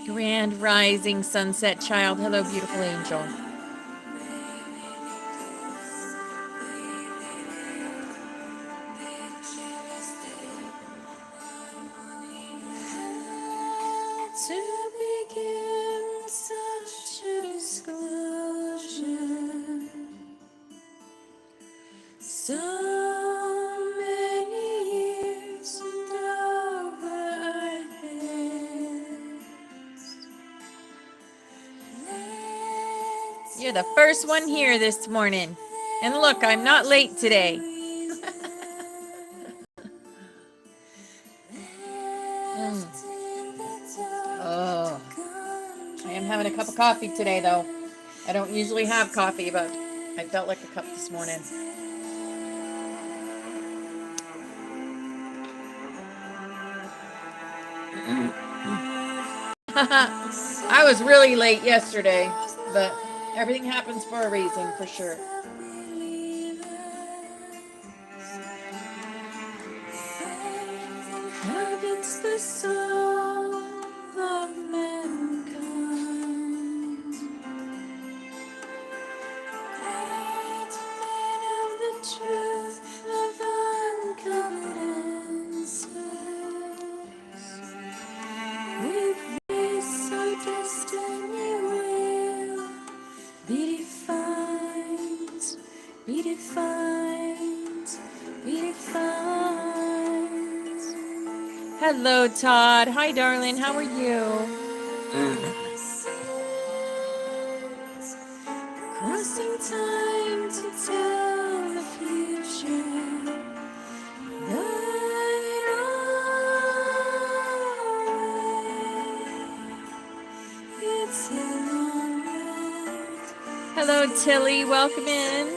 Grand rising sunset child. Hello, beautiful angel. To begin such a disclosure, so many years and over our heads. You're the first one here this morning. And look, I'm not late today. Oh, I am having a cup of coffee today, though. I don't usually have coffee, but I felt like a cup this morning. I was really late yesterday, but everything happens for a reason, for sure. It's the soul of mankind, of the truth of uncovered answers. With this, our destiny will be defined, be defined, be defined. Hello, Todd. Hi, darling. How are you? Crossing time to tell the future. Night away. It's a long ride. Hello, Tilly. Welcome in.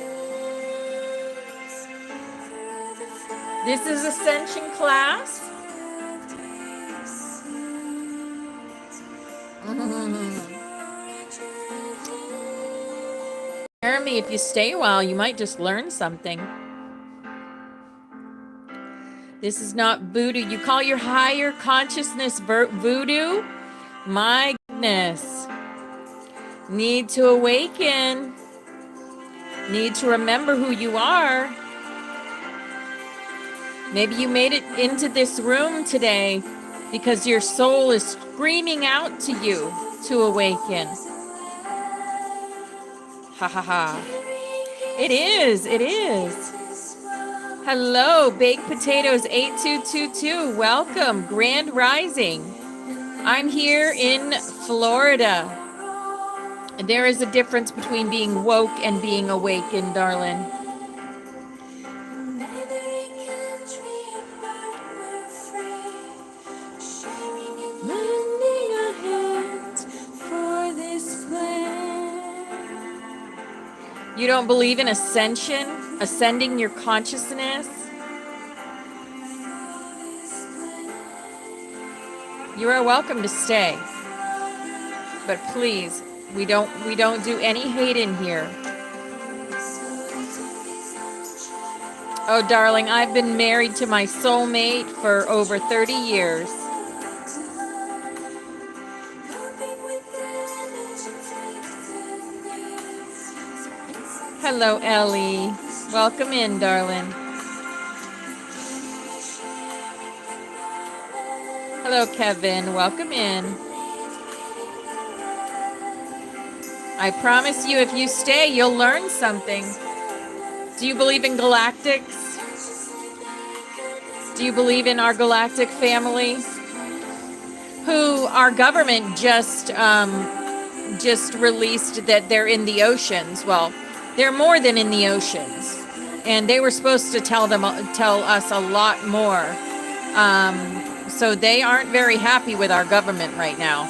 This is Ascension Class. Jeremy, if you stay a while, you might just learn something. This is not voodoo. You call your higher consciousness voodoo? My goodness. Need to awaken. Need to remember who you are. Maybe you made it into this room today because your soul is screaming out to you to awaken. Ha ha ha. It is. It is. Hello, Baked Potatoes 8222. Welcome. Grand Rising. I'm here in Florida. There is a difference between being woke and being awakened, darling. You don't believe in ascension, ascending your consciousness? You are welcome to stay. But please, we don't do any hate in here. Oh, darling, I've been married to my soulmate for over 30 years. Hello, Ellie. Welcome in, darling. Hello, Kevin. Welcome in. I promise you, if you stay, you'll learn something. Do you believe in galactics? Do you believe in our galactic family? Who our government just released that they're in the oceans. Well, they're more than in the oceans, and they were supposed to tell us a lot more. So they aren't very happy with our government right now,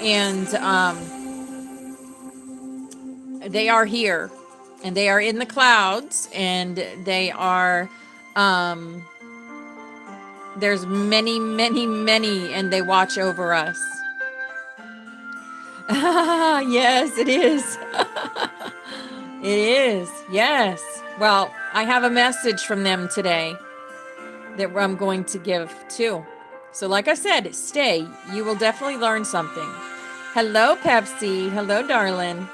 and they are here, and they are in the clouds, and they are. There's many, many, many, and they watch over us. Yes, it is. It is, yes. Well, I have a message from them today that I'm going to give too. So like I said, stay. You will definitely learn something. Hello, Pepsi. Hello, darling.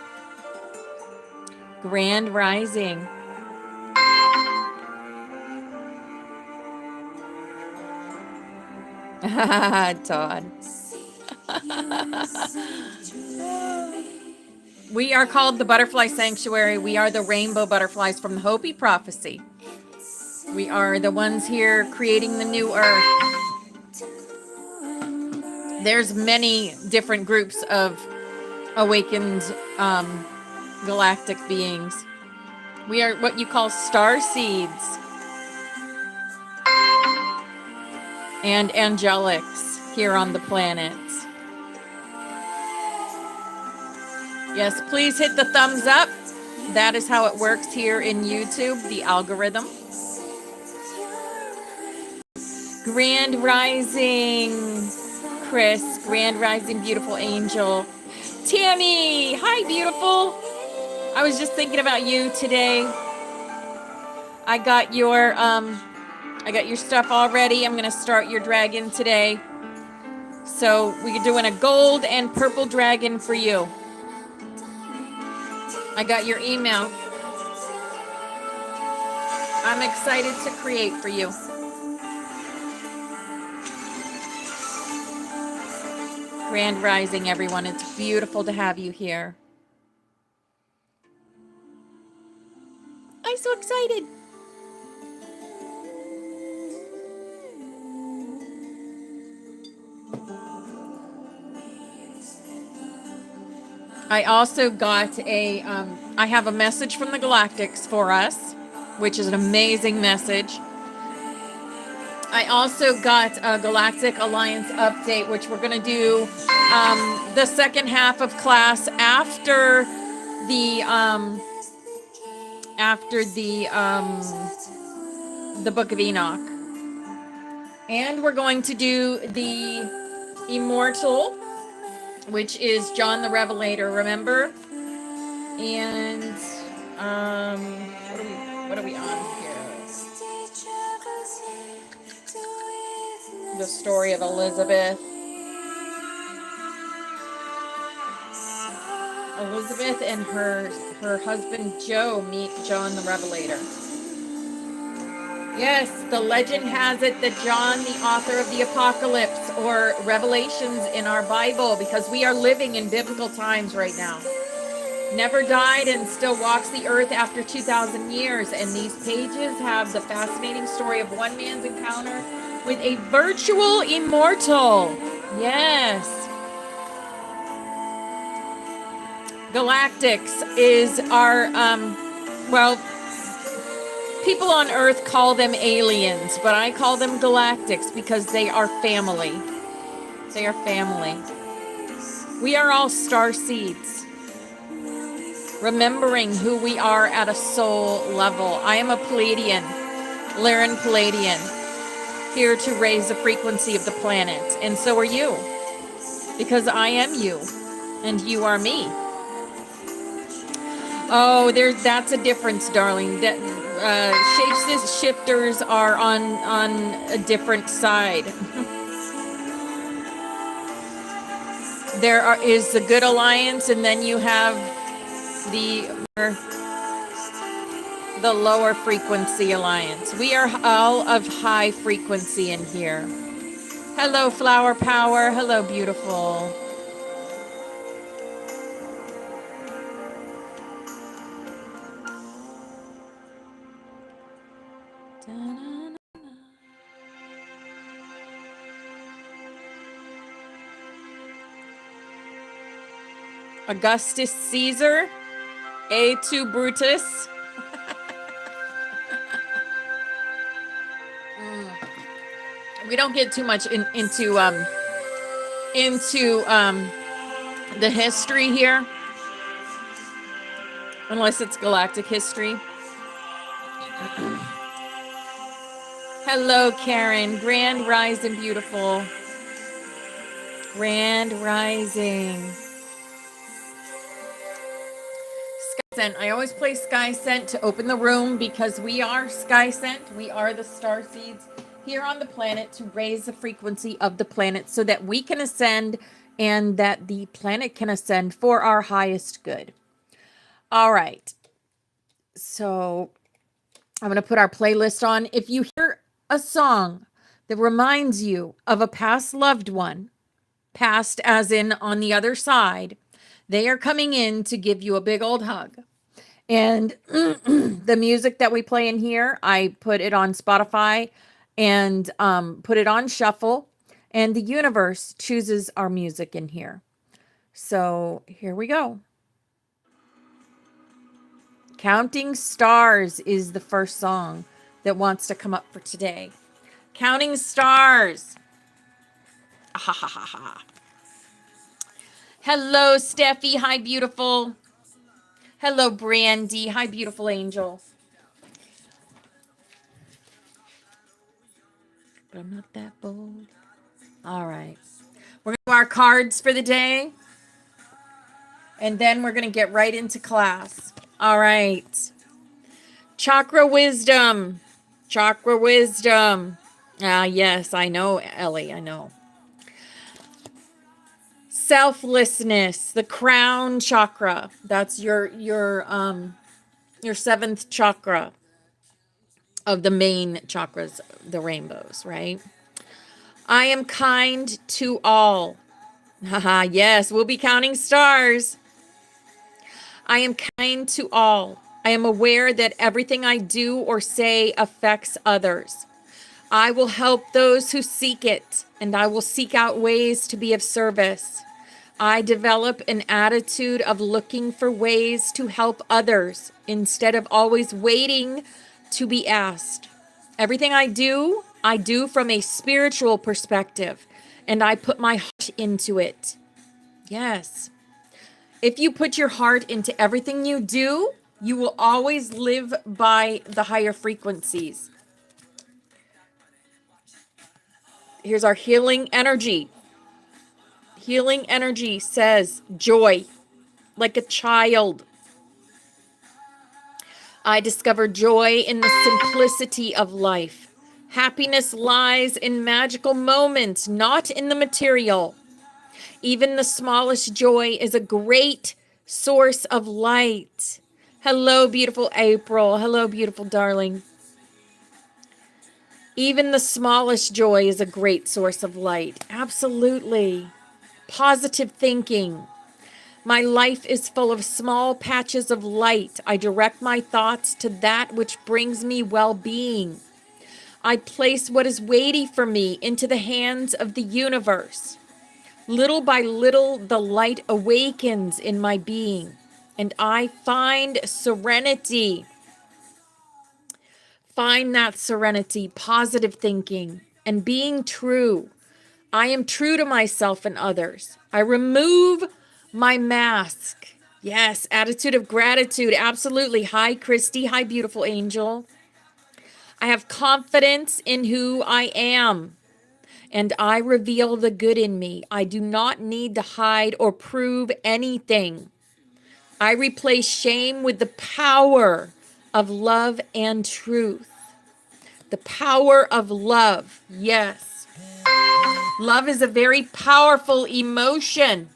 Grand Rising. Todd. We are called the Butterfly Sanctuary. We are the rainbow butterflies from the Hopi prophecy. We are the ones here creating the new earth. There's many different groups of awakened galactic beings. We are what you call star seeds and angelics here on the planet. Yes, please hit the thumbs up. That is how it works here in YouTube, the algorithm. Grand Rising, Chris. Grand Rising, beautiful angel. Tammy, hi, beautiful. I was just thinking about you today. I got your stuff already. I'm gonna start your dragon today. So we're doing a gold and purple dragon for you. I got your email. I'm excited to create for you. Grand Rising, everyone. It's beautiful to have you here. I'm so excited. I also got I have a message from the Galactics for us, which is an amazing message. I also got a Galactic Alliance update, which we're going to do the second half of class after the Book of Enoch. And we're going to do the Immortal, which is John the Revelator, remember? And what are we on here? The story of Elizabeth. Elizabeth and her husband Joe meet John the Revelator. Yes, the legend has it that John, the author of the Apocalypse or Revelations in our Bible, because we are living in biblical times right now, never died and still walks the earth after 2,000 years. And these pages have the fascinating story of one man's encounter with a virtual immortal. Yes. Galactics is our, people on Earth call them aliens, but I call them galactics because they are family. They are family. We are all star seeds, remembering who we are at a soul level. I am a Palladian, Lyran Palladian, here to raise the frequency of the planet. And so are you, because I am you, and you are me. Oh, that's a difference, darling. Shapeshifters are on a different side. There is the Good Alliance, and then you have the lower frequency alliance. We are all of high frequency in here. Hello, Flower Power. Hello, beautiful. Augustus Caesar, A2 Brutus. We don't get too much into the history here, unless it's galactic history. Hello, Karen. Grand Rising, beautiful. Grand Rising. Sky Scent. I always play Sky Scent to open the room because we are Sky Scent. We are the star seeds here on the planet to raise the frequency of the planet so that we can ascend and that the planet can ascend for our highest good. All right. So I'm going to put our playlist on. If you hear a song that reminds you of a past loved one, past as in on the other side, they are coming in to give you a big old hug. And the music that we play in here, I put it on Spotify and put it on shuffle, and the universe chooses our music in here. So here we go. Counting Stars is the first song that wants to come up for today. Counting Stars. Ha ha ha ha. Hello, Steffi. Hi, beautiful. Hello, Brandy. Hi, beautiful angel. But I'm not that bold. All right. We're going to do our cards for the day. And then we're going to get right into class. All right. Chakra wisdom. Chakra wisdom. Ah, yes, I know, Ellie. I know. Selflessness, the crown chakra. That's your seventh chakra of the main chakras, the rainbows, right? I am kind to all. Haha, yes, we'll be counting stars. I am kind to all. I am aware that everything I do or say affects others. I will help those who seek it, and I will seek out ways to be of service. I develop an attitude of looking for ways to help others instead of always waiting to be asked. Everything I do from a spiritual perspective, and I put my heart into it. Yes. If you put your heart into everything you do, you will always live by the higher frequencies. Here's our healing energy. Healing energy says joy, like a child. I discover joy in the simplicity of life. Happiness lies in magical moments, not in the material. Even the smallest joy is a great source of light. Hello, beautiful April. Hello, beautiful darling. Even the smallest joy is a great source of light. Absolutely. Positive thinking. My life is full of small patches of light. I direct my thoughts to that which brings me well-being. I place what is weighty for me into the hands of the universe. Little by little, the light awakens in my being, and I find serenity. Find that serenity, positive thinking, and being true. I am true to myself and others. I remove my mask. Yes, attitude of gratitude. Absolutely. Hi, Christy. Hi, beautiful angel. I have confidence in who I am, and I reveal the good in me. I do not need to hide or prove anything. I replace shame with the power of love and truth. The power of love. Yes. Love is a very powerful emotion.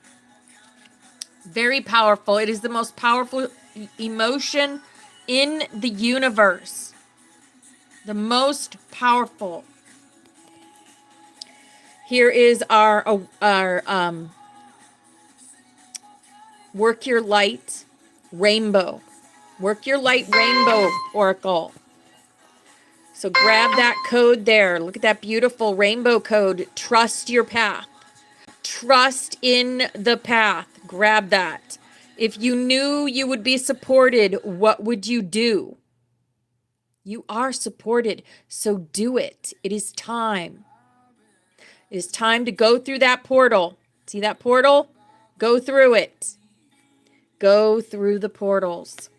Very powerful. It is the most powerful emotion in the universe. The most powerful. Here is our Work Your Light Rainbow. Work Your Light Rainbow Oracle. So grab that code there. Look at that beautiful rainbow code. Trust your path. Trust in the path. Grab that. If you knew you would be supported, what would you do? You are supported, so do it. It is time. It is time to go through that portal. See that portal? Go through it. Go through the portals.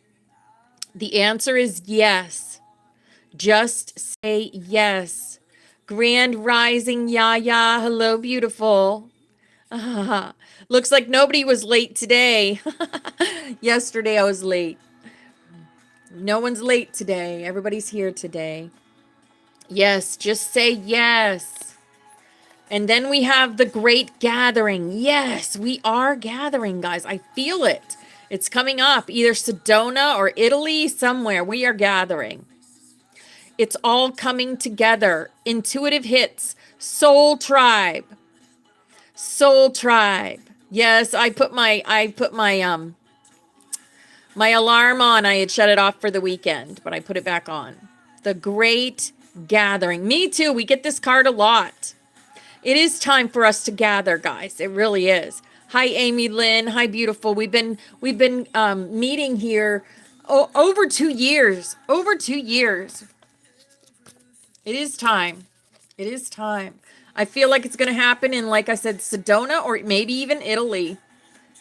The answer is yes. Just say yes. Grand Rising Yaya. Hello, beautiful. Looks like nobody was late today. Yesterday I was late. No one's late today. Everybody's here today. Yes, just say yes. And then we have the great gathering. Yes, we are gathering, guys. I feel it. It's coming up, either Sedona or Italy, somewhere. We are gathering. It's all coming together. Intuitive hits. Soul Tribe. Soul Tribe. Yes, I put my my alarm on. I had shut it off for the weekend, but I put it back on. The Great Gathering. Me too. We get this card a lot. It is time for us to gather, guys. It really is. Hi, Amy Lynn. Hi, beautiful. We've been meeting here over 2 years. Over 2 years. It is time. It is time. I feel like it's going to happen in, like I said, Sedona or maybe even Italy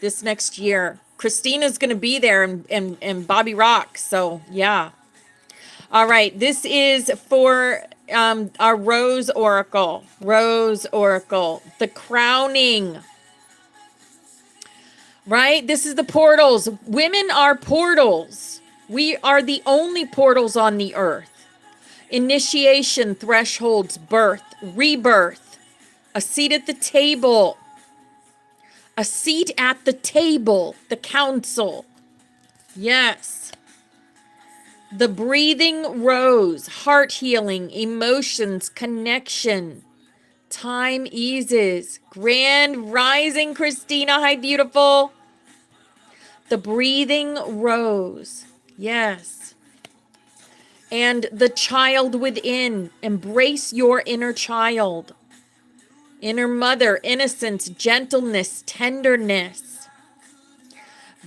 this next year. Christina's going to be there and Bobby Rock. So, yeah. All right. This is for our Rose Oracle. Rose Oracle. The crowning. Right? This is the portals. Women are portals. We are the only portals on the earth. Initiation, thresholds, birth, rebirth, a seat at the table, a seat at the table, the council. Yes. The breathing rose, heart healing, emotions, connection, time eases, grand rising, Christina. Hi, beautiful. The breathing rose. Yes. And the child within. Embrace your inner child. Inner mother, innocence, gentleness, tenderness.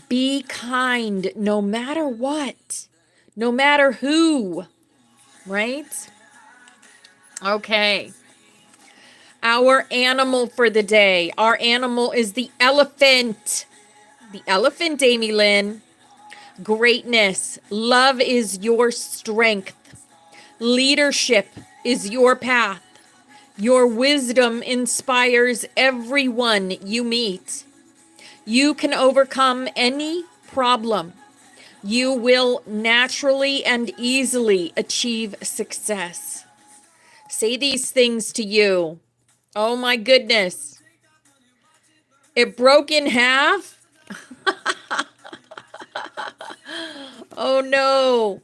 Be kind no matter what. No matter who. Right? Okay. Our animal for the day. Our animal is the elephant. The elephant, Amy Lynn. Greatness. Love is your strength. Leadership is your path. Your wisdom inspires everyone you meet. You can overcome any problem. You will naturally and easily achieve success. Say these things to you. Oh my goodness. It broke in half? Oh no.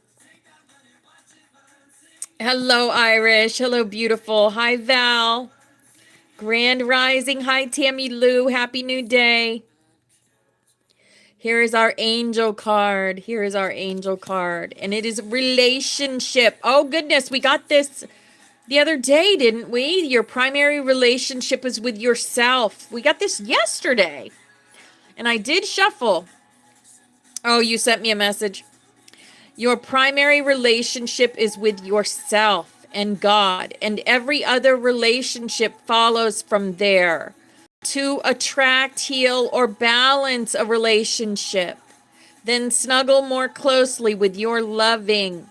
Hello, Irish. Hello, beautiful. Hi, Val. Grand Rising. Hi, Tammy Lou. Happy New Day. Here is our angel card. Here is our angel card. And it is relationship. Oh, goodness. We got this the other day, didn't we? Your primary relationship is with yourself. We got this yesterday. And I did shuffle. Oh, you sent me a message. Your primary relationship is with yourself and God, and every other relationship follows from there. To attract, heal, or balance a relationship, then snuggle more closely with your loving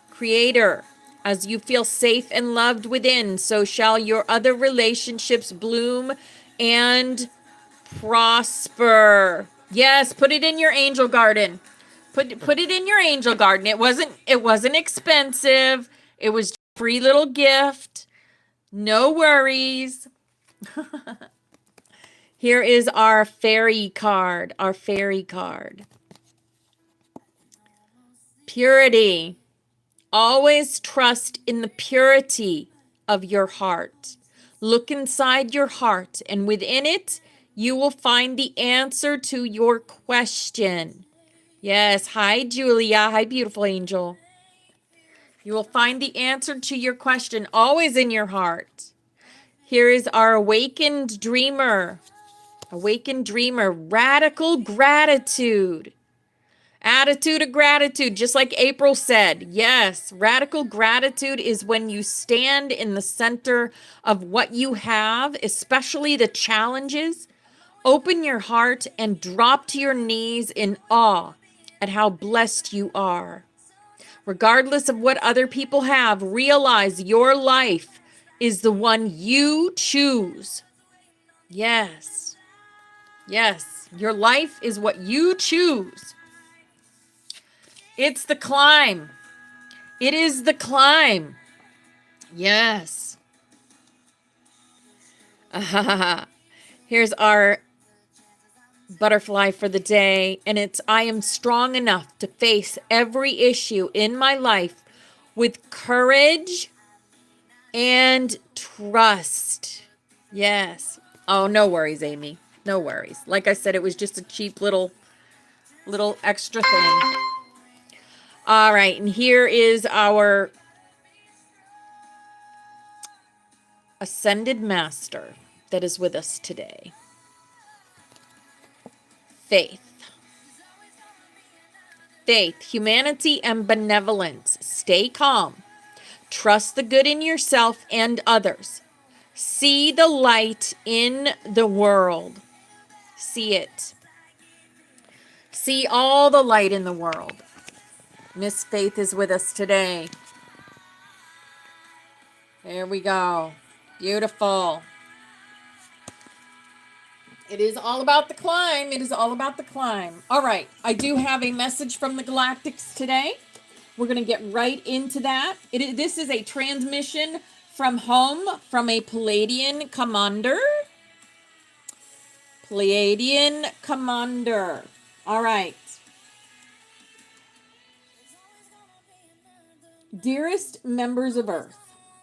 Creator. As you feel safe and loved within, so shall your other relationships bloom and prosper. Yes, put it in your angel garden. Put it in your angel garden. It wasn't expensive. It was a free little gift. No worries. Here is our fairy card. Our fairy card. Purity. Always trust in the purity of your heart. Look inside your heart, and within it, you will find the answer to your question. Yes. Hi, Julia. Hi, beautiful angel. You will find the answer to your question always in your heart. Here is our awakened dreamer. Awakened dreamer. Radical gratitude. Attitude of gratitude, just like April said. Yes, radical gratitude is when you stand in the center of what you have, especially the challenges. Open your heart and drop to your knees in awe at how blessed you are. Regardless of what other people have, realize your life is the one you choose. Yes. Yes, your life is what you choose. It's the climb. It is the climb. Yes. Here's our butterfly for the day, and it's I am strong enough to face every issue in my life with courage and trust. Yes. Oh, no worries, Amy. No worries. Like I said, it was just a cheap little extra thing. All right, and here is our ascended master that is with us today. Faith. Faith, humanity, and benevolence. Stay calm. Trust the good in yourself and others. See the light in the world. See it. See all the light in the world. Miss Faith is with us today. There we go. Beautiful. It is all about the climb. It is all about the climb. All right. I do have a message from the Galactics today. We're going to get right into that. This is a transmission from home from a Pleiadian commander. Pleiadian commander. All right. Dearest members of Earth,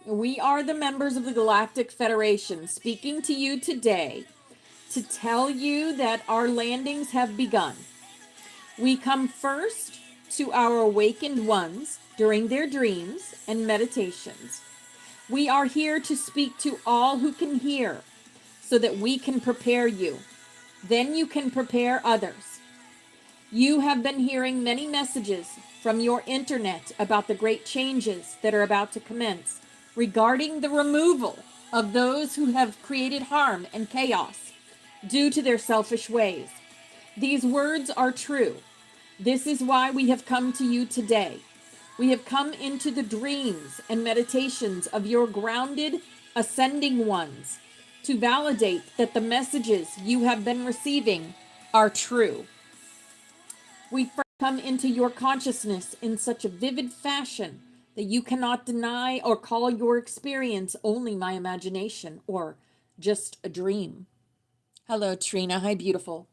we are the members of the Galactic Federation speaking to you today to tell you that our landings have begun. We come first to our awakened ones during their dreams and meditations. We are here to speak to all who can hear so that we can prepare you. Then you can prepare others. You have been hearing many messages from your internet about the great changes that are about to commence regarding the removal of those who have created harm and chaos due to their selfish ways. These words are true. This is why we have come to you today. We have come into the dreams and meditations of your grounded, ascending ones to validate that the messages you have been receiving are true. We first come into your consciousness in such a vivid fashion that you cannot deny or call your experience only my imagination or just a dream. Hello, Trina. Hi, beautiful.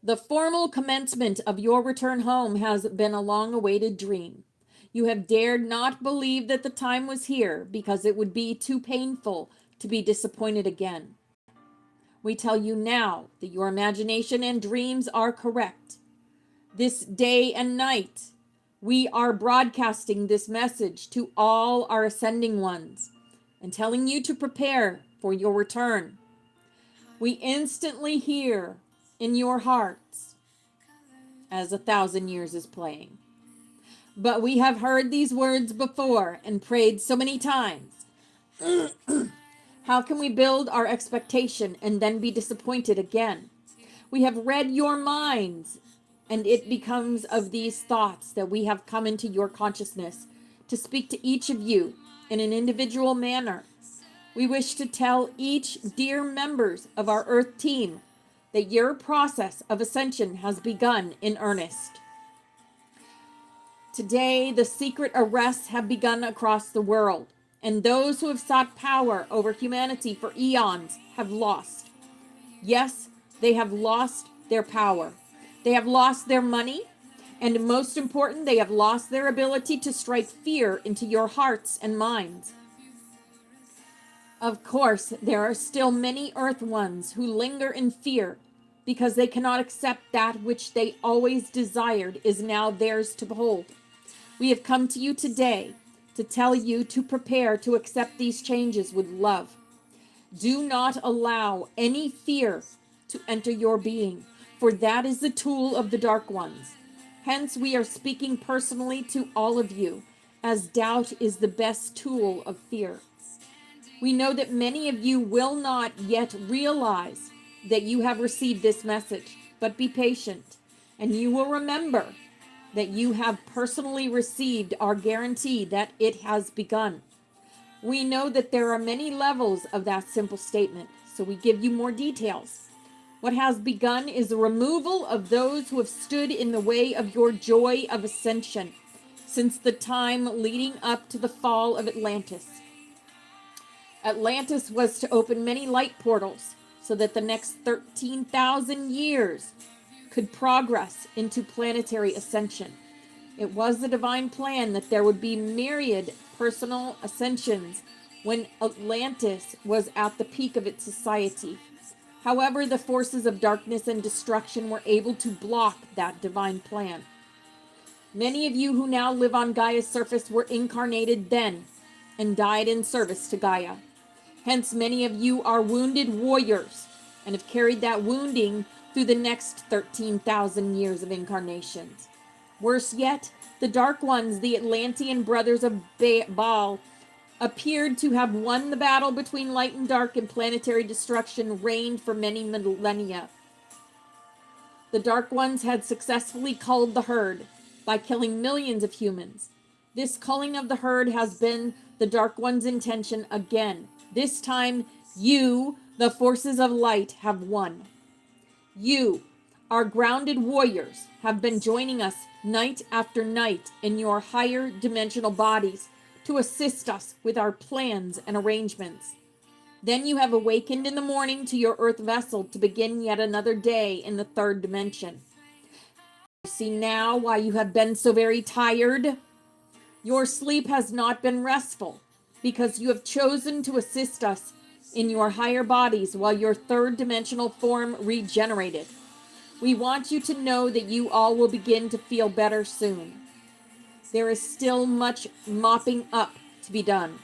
The formal commencement of your return home has been a long-awaited dream. You have dared not believe that the time was here because it would be too painful to be disappointed again. We tell you now that your imagination and dreams are correct. This day and night, we are broadcasting this message to all our ascending ones and telling you to prepare for your return. We instantly hear in your hearts as 1,000 years is playing. But we have heard these words before and prayed so many times. How can we build our expectation and then be disappointed again? We have read your minds, and it becomes of these thoughts that we have come into your consciousness to speak to each of you in an individual manner. We wish to tell each dear members of our Earth team that your process of ascension has begun in earnest. Today, the secret arrests have begun across the world, and those who have sought power over humanity for eons have lost. Yes, they have lost their power. They have lost their money, and most important, they have lost their ability to strike fear into your hearts and minds. Of course, there are still many Earth ones who linger in fear because they cannot accept that which they always desired is now theirs to behold. We have come to you today to tell you to prepare to accept these changes with love. Do not allow any fear to enter your being, for that is the tool of the Dark Ones. Hence, we are speaking personally to all of you, as doubt is the best tool of fear. We know that many of you will not yet realize that you have received this message, but be patient, and you will remember that you have personally received our guarantee that it has begun. We know that there are many levels of that simple statement, so we give you more details. What has begun is the removal of those who have stood in the way of your joy of ascension. since the time leading up to the fall of Atlantis. Atlantis was to open many light portals so that the next 13,000 years could progress into planetary ascension. It was the divine plan that there would be myriad personal ascensions when Atlantis was at the peak of its society. However, the forces of darkness and destruction were able to block that divine plan. Many of you who now live on Gaia's surface were incarnated then and died in service to Gaia. Hence, many of you are wounded warriors and have carried that wounding through the next 13,000 years of incarnations. Worse yet, the Dark Ones, the Atlantean brothers of Baal, appeared to have won the battle between light and dark, and planetary destruction reigned for many millennia. The Dark Ones had successfully culled the herd by killing millions of humans. This culling of the herd has been the Dark One's intention again. This time, you, the forces of light, have won. You, our grounded warriors, have been joining us night after night in your higher dimensional bodies to assist us with our plans and arrangements. Then you have awakened in the morning to your earth vessel to begin yet another day in the third dimension. You see now why you have been so very tired? Your sleep has not been restful because you have chosen to assist us in your higher bodies while your third dimensional form regenerated. We want you to know that you all will begin to feel better soon. There is still much mopping up to be done,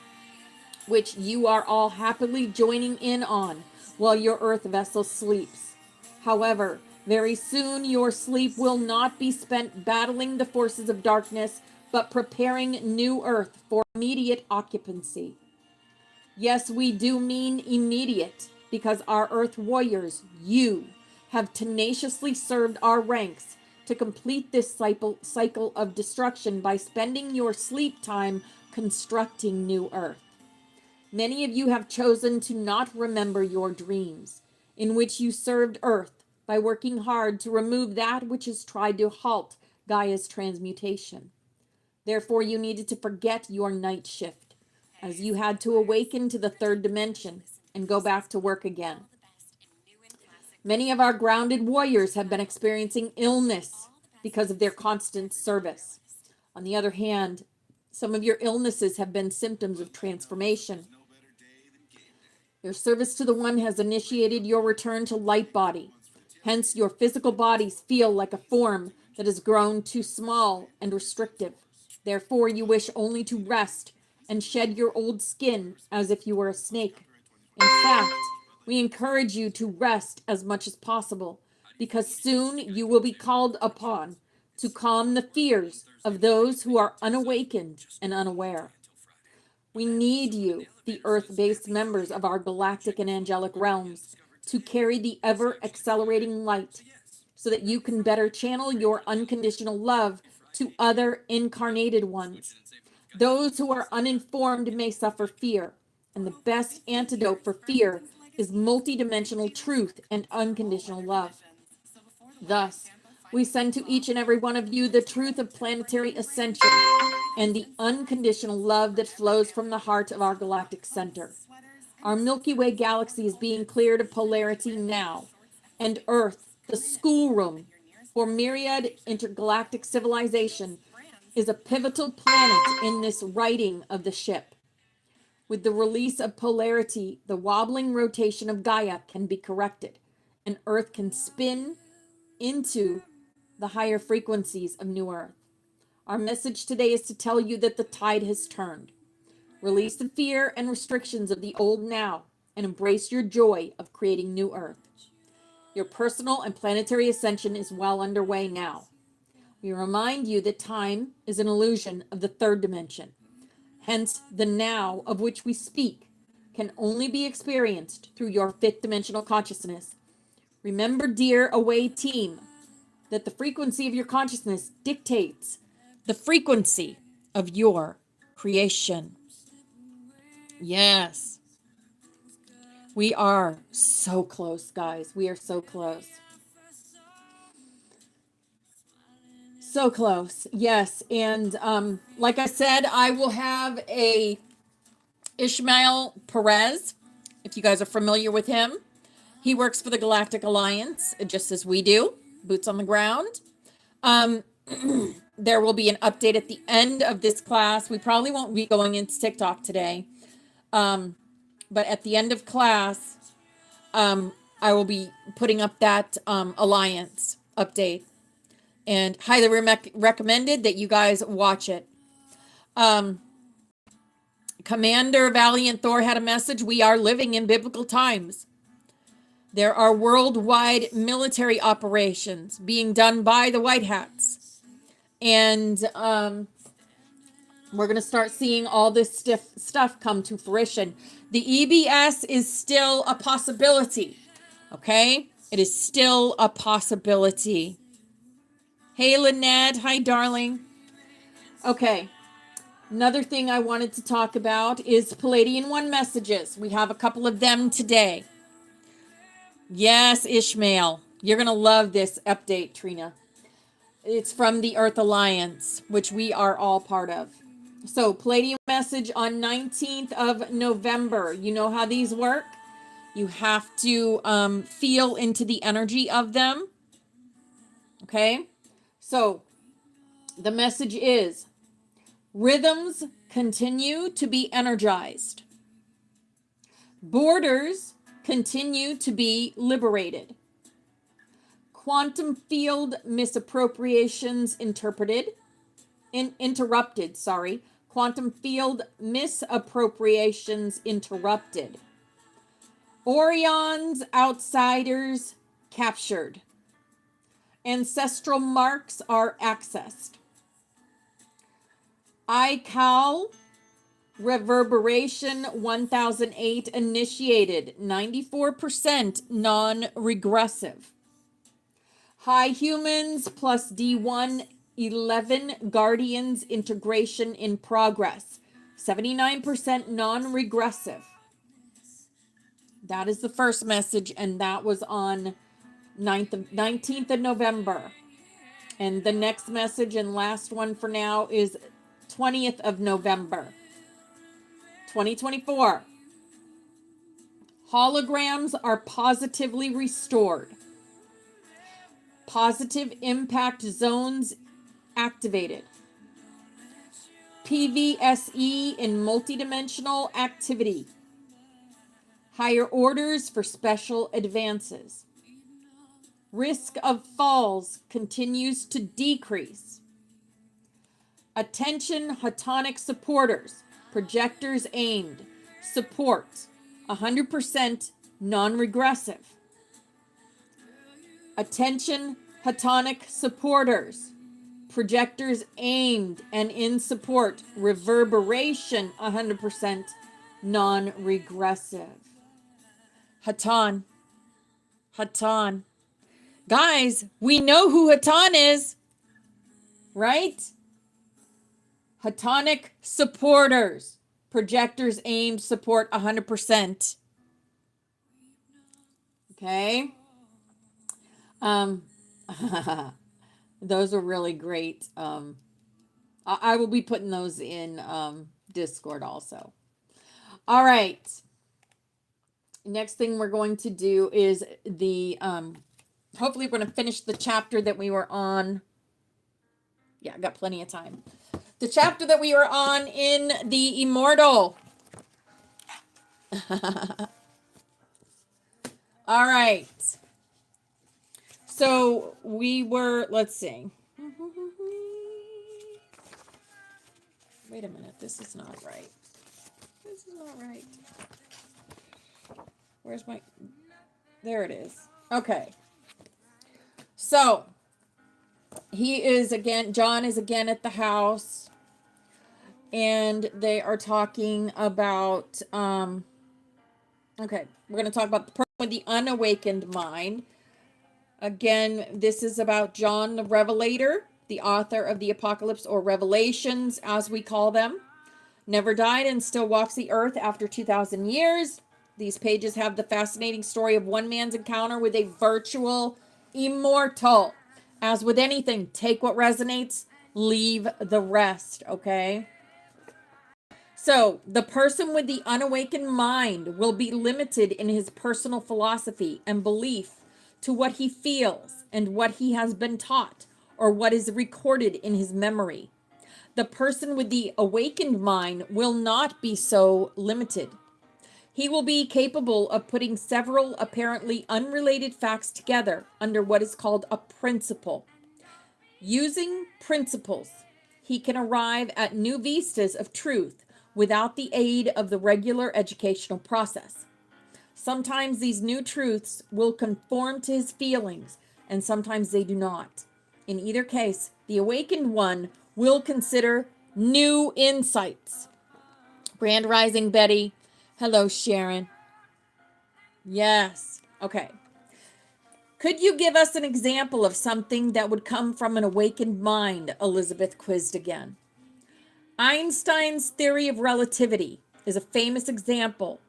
which you are all happily joining in on while your earth vessel sleeps. However, very soon your sleep will not be spent battling the forces of darkness, but preparing new earth for immediate occupancy. Yes, we do mean immediate, because our earth warriors, you, have tenaciously served our ranks to complete this cycle of destruction by spending your sleep time constructing new earth. Many of you have chosen to not remember your dreams, in which you served Earth by working hard to remove that which has tried to halt Gaia's transmutation. Therefore, you needed to forget your night shift, as you had to awaken to the third dimension and go back to work again. Many of our grounded warriors have been experiencing illness because of their constant service. On the other hand, some of your illnesses have been symptoms of transformation. Your service to the One has initiated your return to light body. Hence, your physical bodies feel like a form that has grown too small and restrictive. Therefore, you wish only to rest and shed your old skin as if you were a snake. In fact, we encourage you to rest as much as possible, because soon you will be called upon to calm the fears of those who are unawakened and unaware. We need you, the earth-based members of our galactic and angelic realms, to carry the ever-accelerating light so that you can better channel your unconditional love to other incarnated ones. Those who are uninformed may suffer fear, and the best antidote for fear is multidimensional truth and unconditional love. Thus, we send to each and every one of you the truth of planetary ascension and the unconditional love that flows from the heart of our galactic center. Our Milky Way galaxy is being cleared of polarity now, and Earth, the schoolroom for myriad intergalactic civilization, is a pivotal planet in this righting of the ship. With the release of polarity, the wobbling rotation of Gaia can be corrected, and Earth can spin into the higher frequencies of New Earth. Our message today is to tell you that the tide has turned. Release the fear and restrictions of the old now and embrace your joy of creating New Earth. Your personal and planetary ascension is well underway now. We remind you that time is an illusion of the third dimension. Hence, the now of which we speak can only be experienced through your fifth dimensional consciousness. Remember, dear away team, that the frequency of your consciousness dictates the frequency of your creation. Yes. We are so close, guys. We are so close. So close. Yes. And like I said, I will have a Isreal Perez, if you guys are familiar with him. He works for the Galactic Alliance, just as we do, boots on the ground. There will be an update at the end of this class. We probably won't be going into TikTok today. But at the end of class, I will be putting up that Alliance update. And highly recommended that you guys watch it. Commander Valiant Thor had a message. We are living in biblical times. There are worldwide military operations being done by the White Hats. And we're going to start seeing all this stuff come to fruition. The EBS is still a possibility. Okay? It is still a possibility. Hey, Lynette. Hi, darling. Okay. Another thing I wanted to talk about is Palladian 1 messages. We have a couple of them today. Yes, Ishmael. You're going to love this update, Trina. It's from the Earth Alliance, which we are all part of. So, Palladium message on 19th of November. You know how these work? You have to feel into the energy of them. Okay? So, the message is, rhythms continue to be energized. Borders continue to be liberated. Quantum field misappropriations interrupted. Quantum field misappropriations interrupted. Orion's outsiders captured. Ancestral marks are accessed. ICAL Reverberation 1008 initiated, 94% non-regressive. High humans plus D1 11 guardians integration in progress, 79% non-regressive. That is the first message, and that was on 19th of November. And the next message and last one for now is 20th of November, 2024. Holograms are positively restored. Positive impact zones activated. PVSE in multidimensional activity. Higher orders for special advances. Risk of falls continues to decrease. Attention Hatonic supporters. Projectors aimed. Support 100% non-regressive. Attention Hatonic supporters. Projectors aimed and in support. Reverberation 100% non-regressive. Hatan. Guys, we know who Hatan is, right? Hatonic supporters. Projectors aimed, support 100%. Okay. Those are really great. I will be putting those in Discord also. All right. Next thing we're going to do is the hopefully we're going to finish the chapter that we were on. Yeah, I got plenty of time. The chapter that we were on in the Immortal. All right. So we were, let's see. Wait a minute. This is not right. Where's my, there it is. Okay. So John is again at the house, and they are talking about, okay, we're going to talk about the person with the unawakened mind. Again, this is about John the Revelator, the author of the Apocalypse, or Revelations, as we call them. Never died and still walks the earth after 2,000 years. These pages have the fascinating story of one man's encounter with a virtual immortal As with anything, take what resonates, leave the rest, okay? So, the person with the unawakened mind will be limited in his personal philosophy and belief to what he feels and what he has been taught or what is recorded in his memory. The person with the awakened mind will not be so limited. He will be capable of putting several apparently unrelated facts together under what is called a principle. Using principles, he can arrive at new vistas of truth without the aid of the regular educational process. Sometimes these new truths will conform to his feelings, and sometimes they do not. In either case, the awakened one will consider new insights. Grand Rising, Betty. Hello, Sharon. Yes. Okay. Could you give us an example of something that would come from an awakened mind? Elizabeth quizzed again. Einstein's theory of relativity is a famous example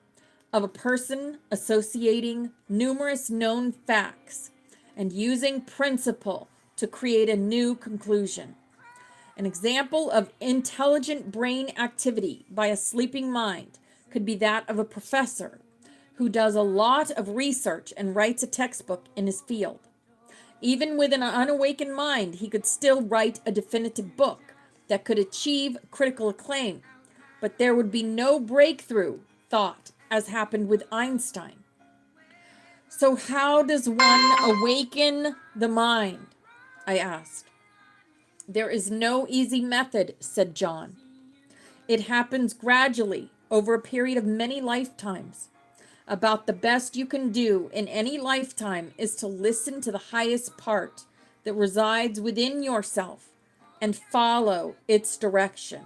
of a person associating numerous known facts and using principle to create a new conclusion. An example of intelligent brain activity by a sleeping mind could be that of a professor who does a lot of research and writes a textbook in his field. Even with an unawakened mind, he could still write a definitive book that could achieve critical acclaim, but there would be no breakthrough thought as happened with Einstein. So how does one awaken the mind? I asked. There is no easy method, said John. It happens gradually over a period of many lifetimes. About the best you can do in any lifetime is to listen to the highest part that resides within yourself and follow its direction.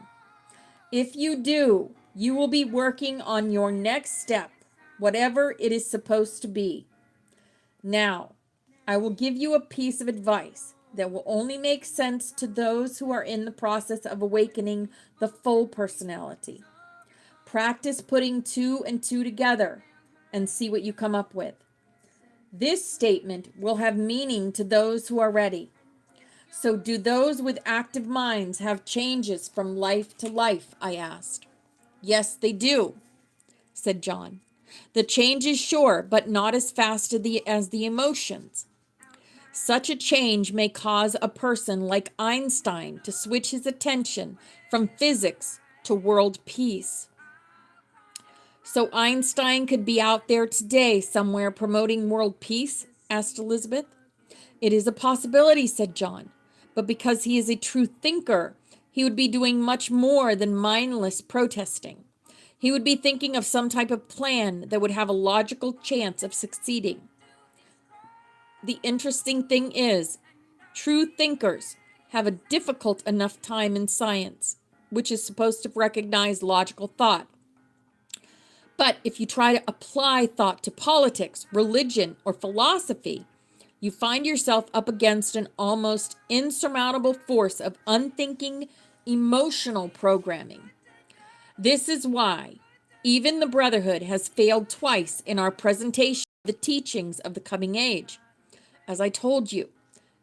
If you do, you will be working on your next step, whatever it is supposed to be. Now, I will give you a piece of advice that will only make sense to those who are in the process of awakening the full personality. Practice putting 2 and 2 together and see what you come up with. This statement will have meaning to those who are ready. So do those with active minds have changes from life to life? I asked. Yes, they do, said John. The change is sure, but not as fast as the emotions. Such a change may cause a person like Einstein to switch his attention from physics to world peace. So Einstein could be out there today somewhere promoting world peace? Asked Elizabeth. It is a possibility, said John, but because he is a true thinker, he would be doing much more than mindless protesting. He would be thinking of some type of plan that would have a logical chance of succeeding. The interesting thing is, true thinkers have a difficult enough time in science, which is supposed to recognize logical thought. But if you try to apply thought to politics, religion, or philosophy, you find yourself up against an almost insurmountable force of unthinking, emotional programming. This is why even the Brotherhood has failed twice in our presentation of the teachings of the coming age. As I told you,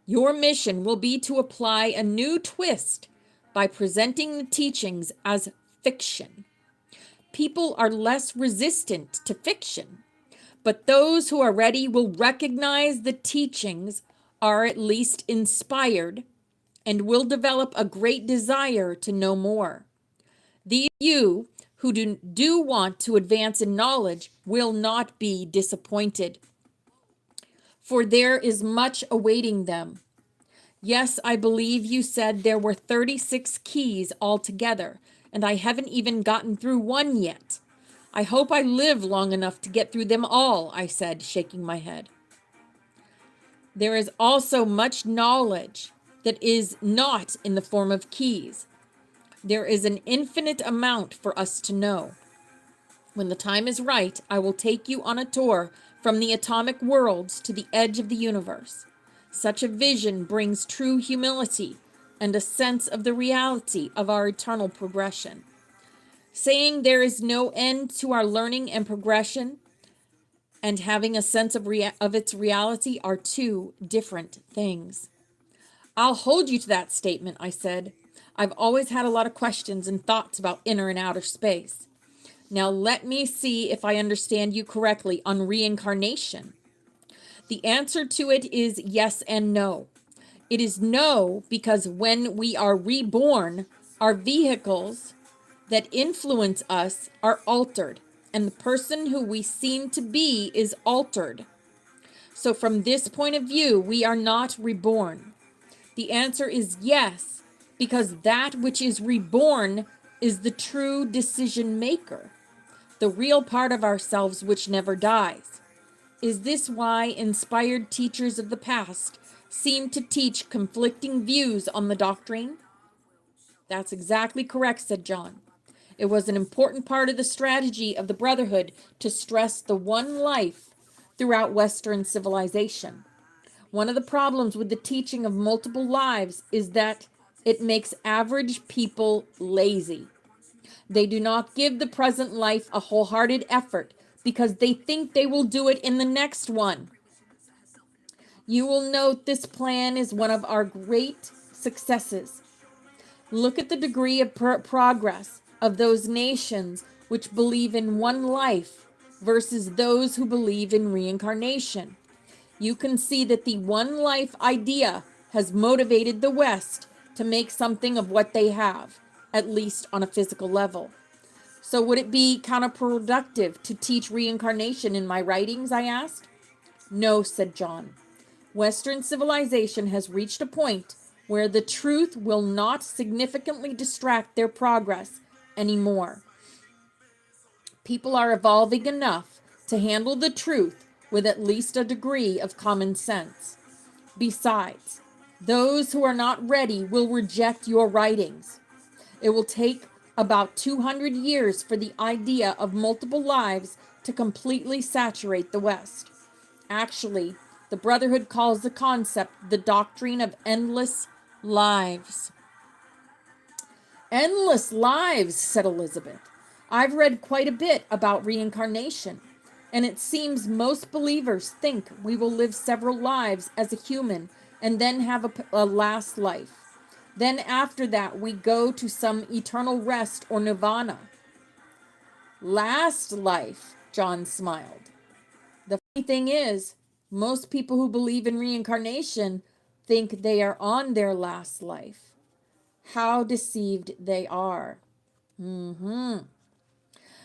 your mission will be to apply a new twist by presenting the teachings as fiction. People are less resistant to fiction, but those who are ready will recognize the teachings are at least inspired and will develop a great desire to know more. These you who do want to advance in knowledge will not be disappointed, for there is much awaiting them. Yes, I believe you said there were 36 keys altogether, and I haven't even gotten through one yet. I hope I live long enough to get through them all, I said, shaking my head. There is also much knowledge that is not in the form of keys. There is an infinite amount for us to know. When the time is right, I will take you on a tour from the atomic worlds to the edge of the universe. Such a vision brings true humility and a sense of the reality of our eternal progression. Saying there is no end to our learning and progression and having a sense of its reality are two different things. I'll hold you to that statement, I said. I've always had a lot of questions and thoughts about inner and outer space. Now let me see if I understand you correctly on reincarnation. The answer to it is yes and no. It is no because when we are reborn, our vehicles that influence us are altered, and the person who we seem to be is altered. So from this point of view, we are not reborn. The answer is yes, because that which is reborn is the true decision maker, the real part of ourselves which never dies. Is this why inspired teachers of the past seem to teach conflicting views on the doctrine? That's exactly correct, said John. It was an important part of the strategy of the Brotherhood to stress the one life throughout Western civilization. One of the problems with the teaching of multiple lives is that it makes average people lazy. They do not give the present life a wholehearted effort because they think they will do it in the next one. You will note this plan is one of our great successes. Look at the degree of progress of those nations which believe in one life versus those who believe in reincarnation. You can see that the one life idea has motivated the West to make something of what they have, at least on a physical level. So would it be counterproductive to teach reincarnation in my writings, I asked? No, said John. Western civilization has reached a point where the truth will not significantly distract their progress anymore. People are evolving enough to handle the truth with at least a degree of common sense. Besides, those who are not ready will reject your writings. It will take about 200 years for the idea of multiple lives to completely saturate the West. Actually, the Brotherhood calls the concept the doctrine of endless lives. Endless lives, said Elizabeth. I've read quite a bit about reincarnation, and it seems most believers think we will live several lives as a human and then have a last life. Then after that, we go to some eternal rest or nirvana. Last life, John smiled. The funny thing is, most people who believe in reincarnation think they are on their last life. How deceived they are.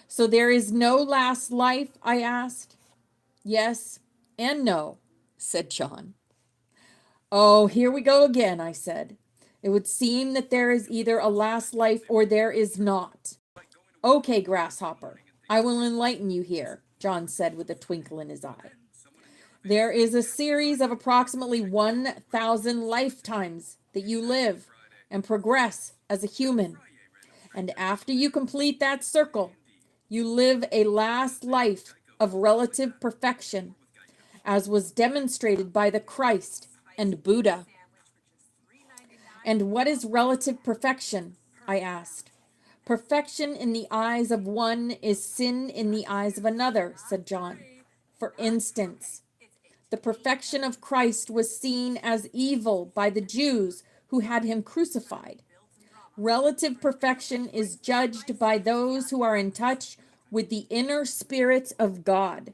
So there is no last life, I asked. Yes and no, said John. Oh, here we go again, I said. It would seem that there is either a last life or there is not. Okay, Grasshopper, I will enlighten you here, John said with a twinkle in his eye. There is a series of approximately 1,000 lifetimes that you live and progress as a human. And after you complete that circle, you live a last life of relative perfection, as was demonstrated by the Christ and Buddha. And what is relative perfection? I asked. Perfection in the eyes of one is sin in the eyes of another, said John. For instance, the perfection of Christ was seen as evil by the Jews who had him crucified. Relative perfection is judged by those who are in touch with the inner spirit of God.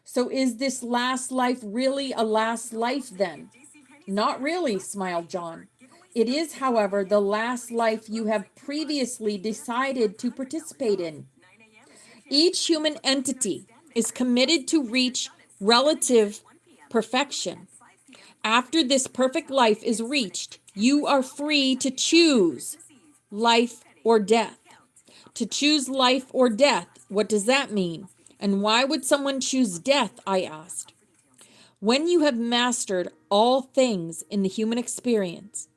So is this last life really a last life then? Not really, smiled John. It is, however, the last life you have previously decided to participate in. Each human entity is committed to reach relative perfection. After this perfect life is reached, you are free to choose life or death. To choose life or death, what does that mean? And why would someone choose death, I asked. When you have mastered all things in the human experience,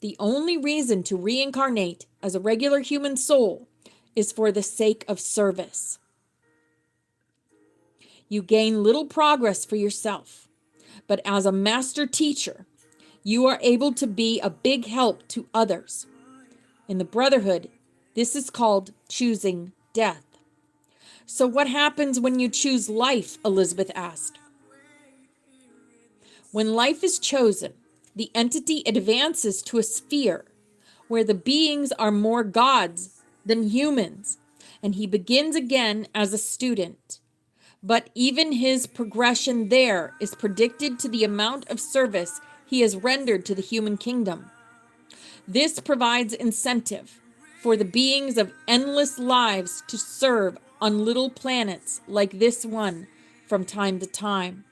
the only reason to reincarnate as a regular human soul is for the sake of service. You gain little progress for yourself, but as a master teacher, you are able to be a big help to others. In the Brotherhood, this is called choosing death. So what happens when you choose life? Elizabeth asked. When life is chosen, the entity advances to a sphere where the beings are more gods than humans, and he begins again as a student. But even his progression there is predicted to the amount of service he has rendered to the human kingdom. This provides incentive for the beings of endless lives to serve on little planets like this one from time to time.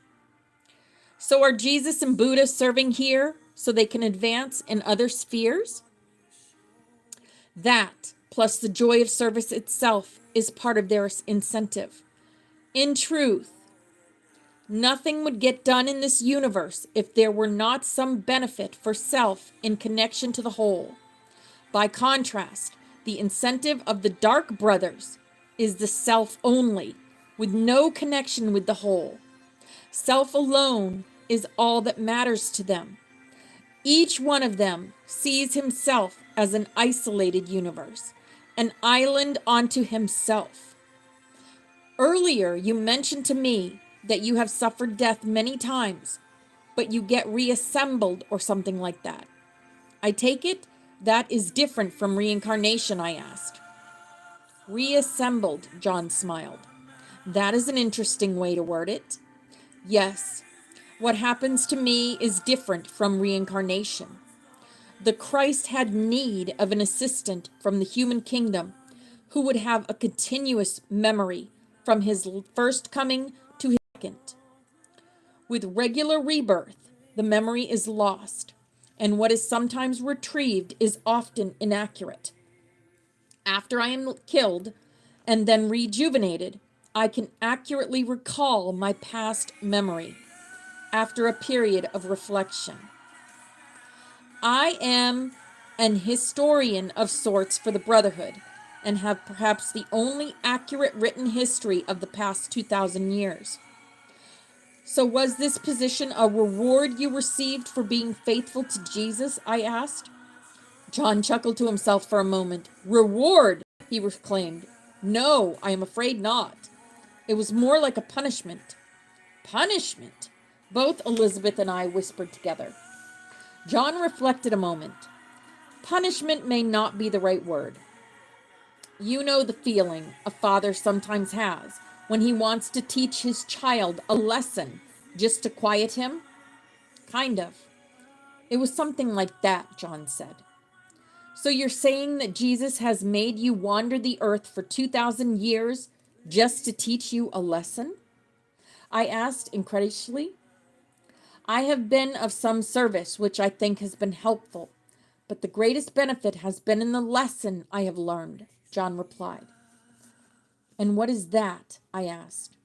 So are Jesus and Buddha serving here so they can advance in other spheres? That, plus the joy of service itself, is part of their incentive. In truth, nothing would get done in this universe if there were not some benefit for self in connection to the whole. By contrast, the incentive of the Dark Brothers is the self only, with no connection with the whole. Self alone is all that matters to them. Each one of them sees himself as an isolated universe, an island unto himself. Earlier, you mentioned to me that you have suffered death many times, but you get reassembled or something like that. I take it that is different from reincarnation, I asked. Reassembled, John smiled. That is an interesting way to word it. Yes, what happens to me is different from reincarnation. The Christ had need of an assistant from the human kingdom who would have a continuous memory from his first coming to his second. With regular rebirth, the memory is lost, and what is sometimes retrieved is often inaccurate. After I am killed and then rejuvenated, I can accurately recall my past memory after a period of reflection. I am an historian of sorts for the Brotherhood and have perhaps the only accurate written history of the past 2,000 years. So was this position a reward you received for being faithful to Jesus? I asked. John chuckled to himself for a moment. Reward, he exclaimed. No, I am afraid not. It was more like a punishment. Punishment? Both Elizabeth and I whispered together. John reflected a moment. Punishment may not be the right word. You know the feeling a father sometimes has when he wants to teach his child a lesson just to quiet him? Kind of. It was something like that, John said. So you're saying that Jesus has made you wander the earth for 2,000 years just to teach you a lesson? I asked incredulously. I have been of some service, which I think has been helpful, but the greatest benefit has been in the lesson I have learned, John replied. And what is that? I asked.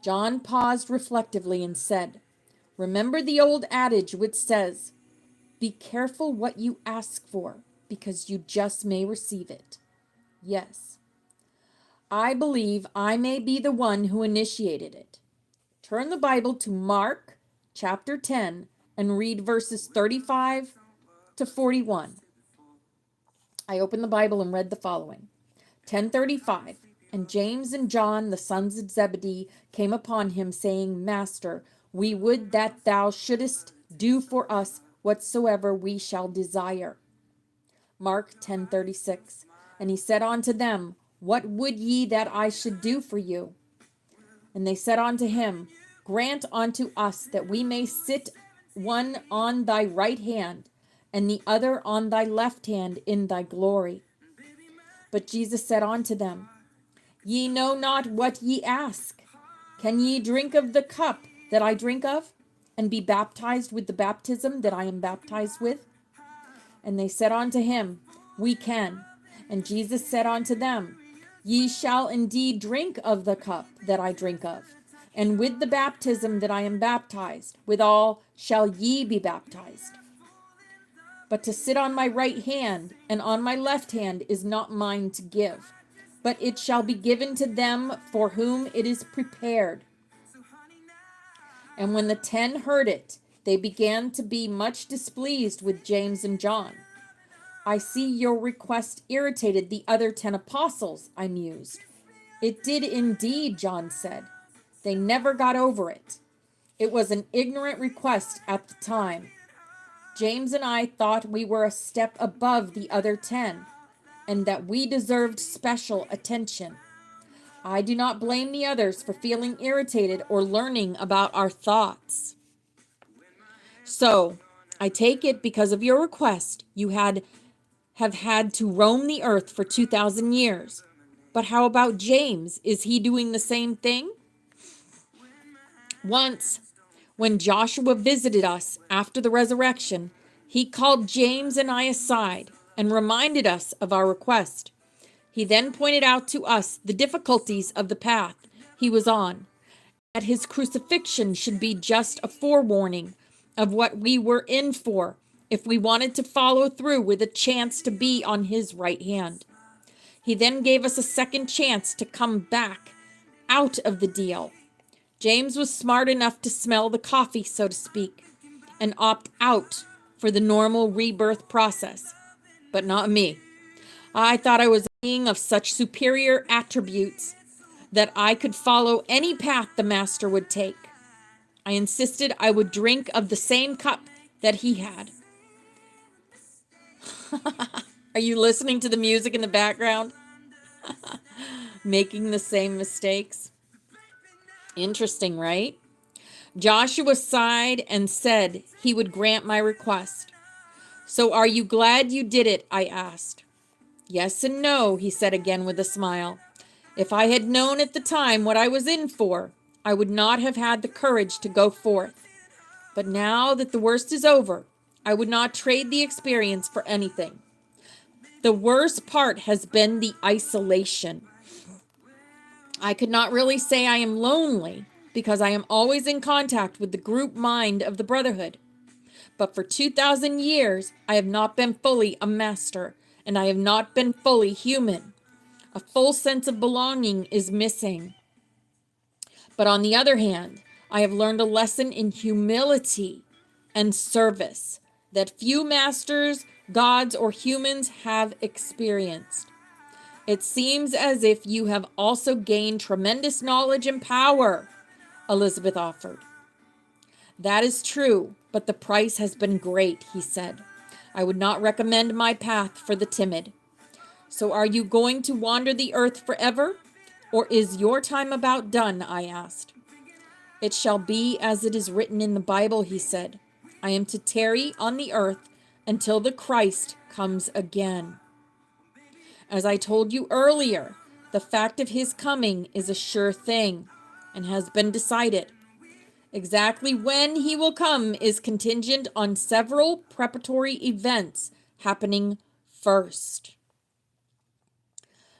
John paused reflectively and said, remember the old adage which says, be careful what you ask for, because you just may receive it. Yes. I believe I may be the one who initiated it. Turn the Bible to Mark chapter 10 and read verses 35 to 41. I opened the Bible and read the following. 10:35. And James and John, the sons of Zebedee, came upon him, saying, Master, we would that thou shouldest do for us whatsoever we shall desire. Mark 10:36. And he said unto them, What would ye that I should do for you? And they said unto him, Grant unto us that we may sit one on thy right hand, and the other on thy left hand in thy glory. But Jesus said unto them, Ye know not what ye ask. Can ye drink of the cup that I drink of, and be baptized with the baptism that I am baptized with? And they said unto him, We can. And Jesus said unto them, Ye shall indeed drink of the cup that I drink of, and with the baptism that I am baptized, withal shall ye be baptized. But to sit on my right hand and on my left hand is not mine to give, but it shall be given to them for whom it is prepared. And when the 10 heard it, they began to be much displeased with James and John. I see your request irritated the other 10 apostles, I mused. It did indeed, John said. They never got over it. It was an ignorant request at the time. James and I thought we were a step above the other 10, and that we deserved special attention. I do not blame the others for feeling irritated or learning about our thoughts. So, I take it because of your request, you have had to roam the earth for 2,000 years. But how about James? Is he doing the same thing? Once, when Joshua visited us after the resurrection, he called James and I aside and reminded us of our request. He then pointed out to us the difficulties of the path he was on, that his crucifixion should be just a forewarning of what we were in for if we wanted to follow through with a chance to be on his right hand. He then gave us a second chance to come back out of the deal. James was smart enough to smell the coffee, so to speak, and opt out for the normal rebirth process, but not me. I thought I was a being of such superior attributes that I could follow any path the master would take. I insisted I would drink of the same cup that he had. Are you listening to the music in the background? Making the same mistakes? Interesting, right? Joshua sighed and said he would grant my request. So are you glad you did it? I asked. Yes and no, he said again with a smile. If I had known at the time what I was in for, I would not have had the courage to go forth. But now that the worst is over, I would not trade the experience for anything. The worst part has been the isolation. I could not really say I am lonely because I am always in contact with the group mind of the Brotherhood. But for 2,000 years, I have not been fully a master, and I have not been fully human. A full sense of belonging is missing. But on the other hand, I have learned a lesson in humility and service that few masters, gods, or humans have experienced. It seems as if you have also gained tremendous knowledge and power, Elizabeth offered. That is true, but the price has been great, he said. I would not recommend my path for the timid. So are you going to wander the earth forever? Or is your time about done? I asked. It shall be as it is written in the Bible, he said. I am to tarry on the earth until the Christ comes again. As I told you earlier, the fact of his coming is a sure thing and has been decided. Exactly when he will come is contingent on several preparatory events happening first.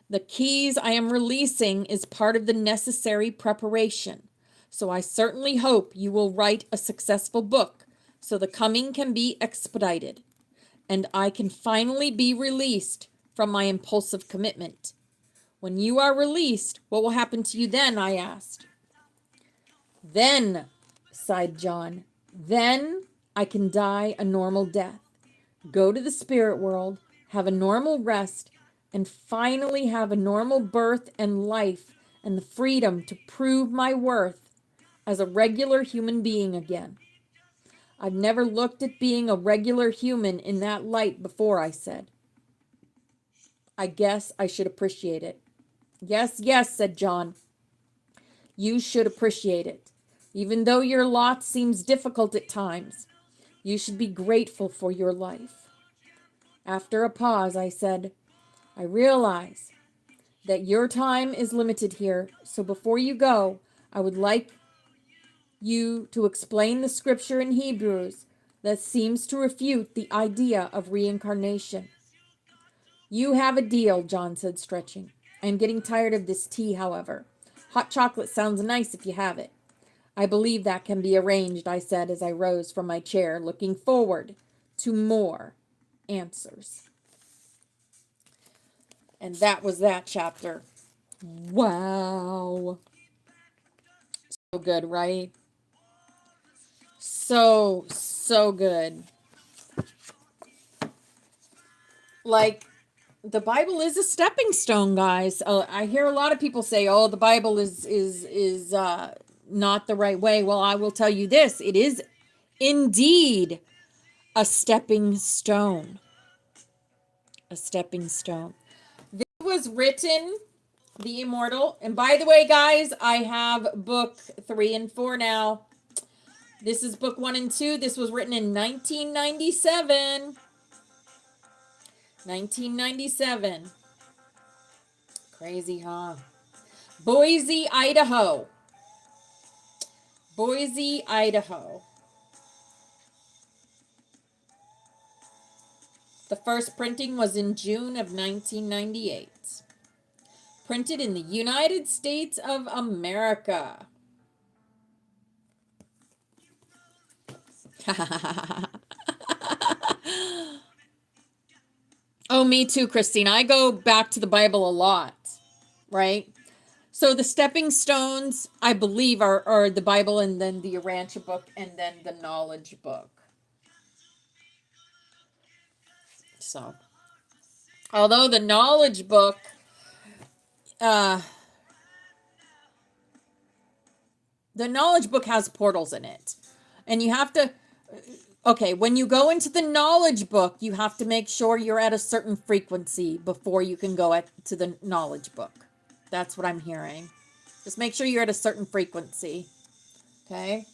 The keys I am releasing is part of the necessary preparation, so I certainly hope you will write a successful book so the coming can be expedited, and I can finally be released from my impulsive commitment. When you are released, what will happen to you then? I asked. Then, sighed John, then I can die a normal death, go to the spirit world, have a normal rest, and finally have a normal birth and life and the freedom to prove my worth as a regular human being again. I've never looked at being a regular human in that light before, I said. I guess I should appreciate it. Yes, yes, said John. You should appreciate it. Even though your lot seems difficult at times, you should be grateful for your life. After a pause, I said, I realize that your time is limited here, so before you go, I would like you to explain the scripture in Hebrews that seems to refute the idea of reincarnation. You have a deal, John said, stretching. I am getting tired of this tea, however. Hot chocolate sounds nice if you have it. I believe that can be arranged, I said as I rose from my chair, looking forward to more answers. And that was that chapter. Wow. So good, right? So good. Like, the Bible is a stepping stone, guys. I hear a lot of people say, "Oh, the Bible is not the right way." Well, I will tell you this: it is indeed A stepping stone. A stepping stone. This was written, The Immortal. And by the way, guys, I have book 3 and 4 now. This is book 1 and 2. This was written in 1997. 1997. Crazy, huh? Boise, Idaho. Boise, Idaho. The first printing was in June of 1998. Printed in the United States of America. Oh, me too, Christine. I go back to the Bible a lot, right? So the stepping stones, I believe, are the Bible and then the Urantia book and then the knowledge book. So, although the knowledge book, the knowledge book has portals in it. And you have to, okay, when you go into the knowledge book, you have to make sure you're at a certain frequency before you can go to the knowledge book. That's what I'm hearing. Just make sure you're at a certain frequency. Okay?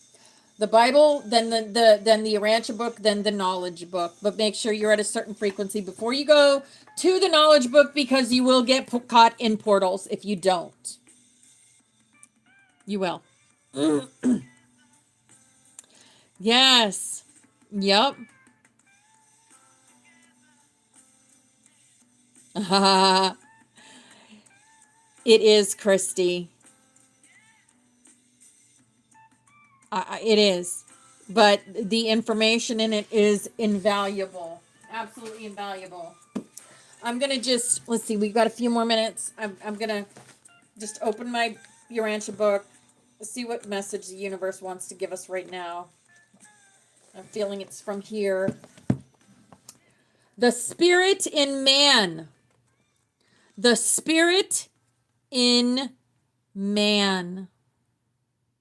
The Bible, then the Urantia book, then the knowledge book. But make sure you're at a certain frequency before you go to the knowledge book, because you will get caught in portals if you don't. You will. Yes. Yep. It is, Christy. It is. But the information in it is invaluable. Absolutely invaluable. I'm going to just, let's see, we've got a few more minutes. I'm going to just open my Urantia book, see what message the universe wants to give us right now. I'm feeling it's from here. The spirit in man. The spirit in man.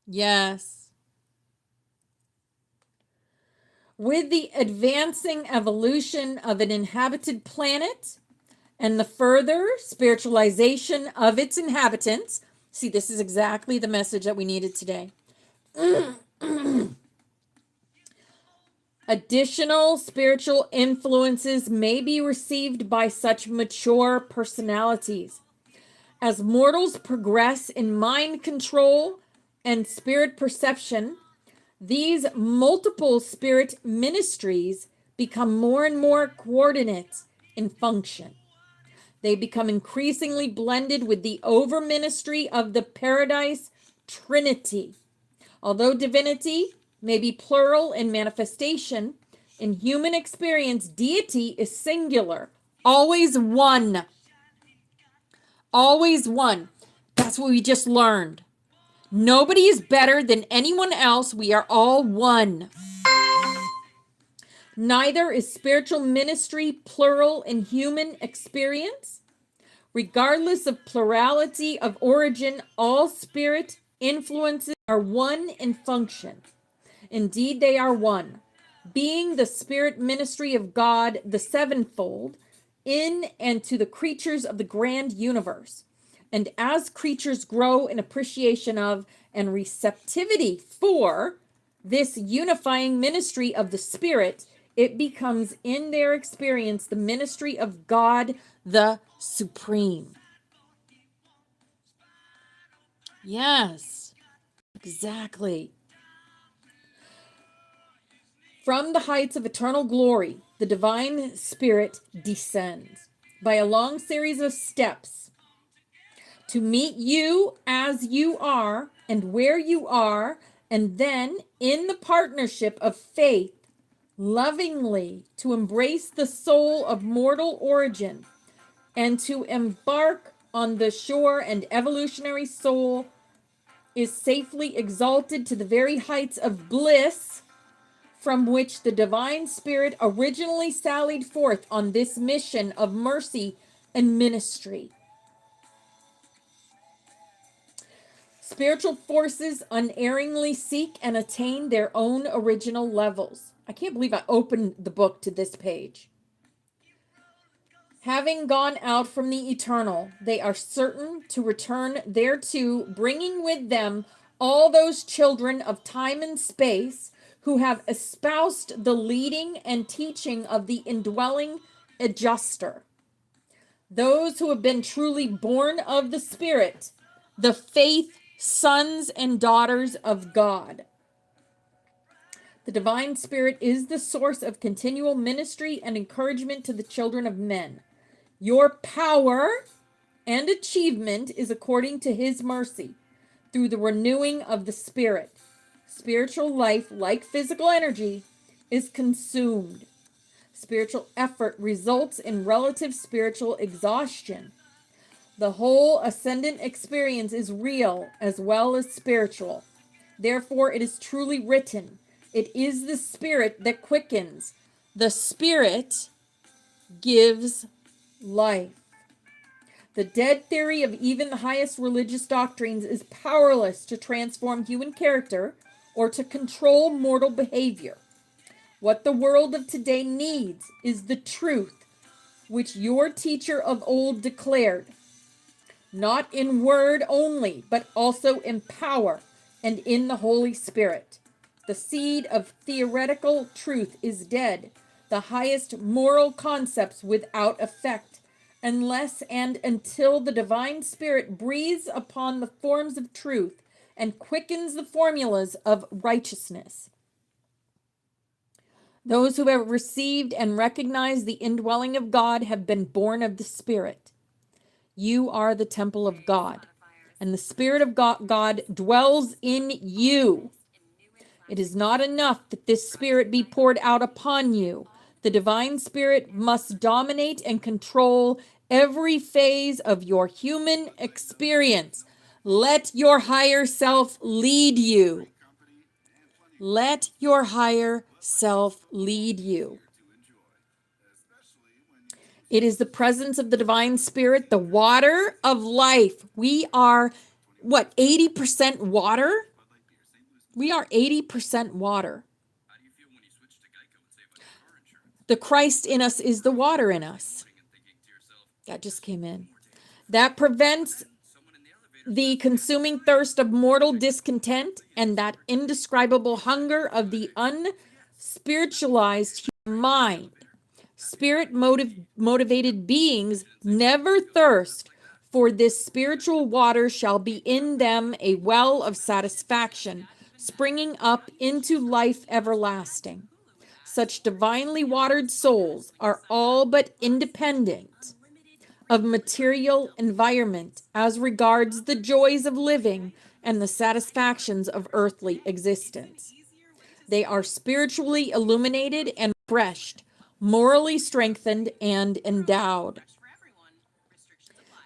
Yes. With the advancing evolution of an inhabited planet and the further spiritualization of its inhabitants. See, this is exactly the message that we needed today. Additional spiritual influences may be received by such mature personalities. As mortals progress in mind control and spirit perception, these multiple spirit ministries become more and more coordinate in function. They become increasingly blended with the over-ministry of the Paradise Trinity. Although divinity may be plural in manifestation, in human experience, deity is singular, always one. Always one. That's what we just learned. Nobody is better than anyone else. We are all one. Neither is spiritual ministry plural in human experience. Regardless of plurality of origin, all spirit influences are one in function. Indeed, they are one, being the spirit ministry of God, the sevenfold, in and to the creatures of the grand universe. And as creatures grow in appreciation of and receptivity for this unifying ministry of the Spirit, it becomes in their experience the ministry of God the Supreme. Yes, exactly. From the heights of eternal glory, the divine spirit descends by a long series of steps to meet you as you are and where you are, and then in the partnership of faith, lovingly to embrace the soul of mortal origin and to embark on the shore, and evolutionary soul is safely exalted to the very heights of bliss from which the divine spirit originally sallied forth on this mission of mercy and ministry. Spiritual forces unerringly seek and attain their own original levels. I can't believe I opened the book to this page. Having gone out from the eternal, they are certain to return thereto, bringing with them all those children of time and space who have espoused the leading and teaching of the indwelling adjuster. Those who have been truly born of the Spirit, the faith sons and daughters of God. The divine Spirit is the source of continual ministry and encouragement to the children of men. Your power and achievement is according to his mercy through the renewing of the Spirit. Spiritual life, like physical energy, is consumed. Spiritual effort results in relative spiritual exhaustion. The whole ascendant experience is real as well as spiritual. Therefore, it is truly written, it is the Spirit that quickens. The Spirit gives life. The dead theory of even the highest religious doctrines is powerless to transform human character or to control mortal behavior. What the world of today needs is the truth which your teacher of old declared, not in word only, but also in power and in the Holy Spirit. The seed of theoretical truth is dead, the highest moral concepts without effect, unless and until the divine Spirit breathes upon the forms of truth and quickens the formulas of righteousness. Those who have received and recognized the indwelling of God have been born of the Spirit. You are the temple of God, and the Spirit of God dwells in you. It is not enough that this Spirit be poured out upon you. The divine Spirit must dominate and control every phase of your human experience. Let your higher self lead you. Let your higher self lead you. It is the presence of the divine Spirit, the water of life. We are, 80% water? We are 80% water. The Christ in us is the water in us. That just came in. That prevents the consuming thirst of mortal discontent and that indescribable hunger of the unspiritualized human mind. Spirit motivated beings never thirst, for this spiritual water shall be in them a well of satisfaction, springing up into life everlasting. Such divinely watered souls are all but independent of material environment as regards the joys of living and the satisfactions of earthly existence. They are spiritually illuminated and refreshed, morally strengthened and endowed.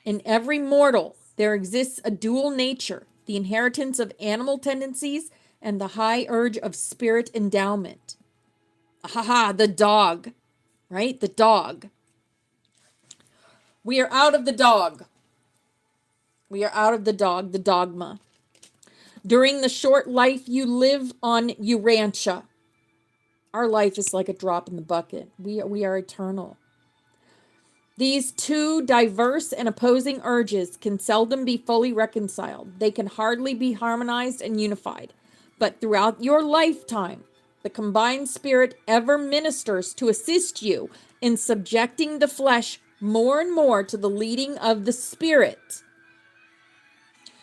In every mortal, there exists a dual nature, the inheritance of animal tendencies and the high urge of spirit endowment. The dog, right? The dog. We are out of the dog. We are out of the dog, the dogma. During the short life you live on Urantia, our life is like a drop in the bucket. We are eternal. These two diverse and opposing urges can seldom be fully reconciled. They can hardly be harmonized and unified. But throughout your lifetime, the combined Spirit ever ministers to assist you in subjecting the flesh more and more to the leading of the Spirit.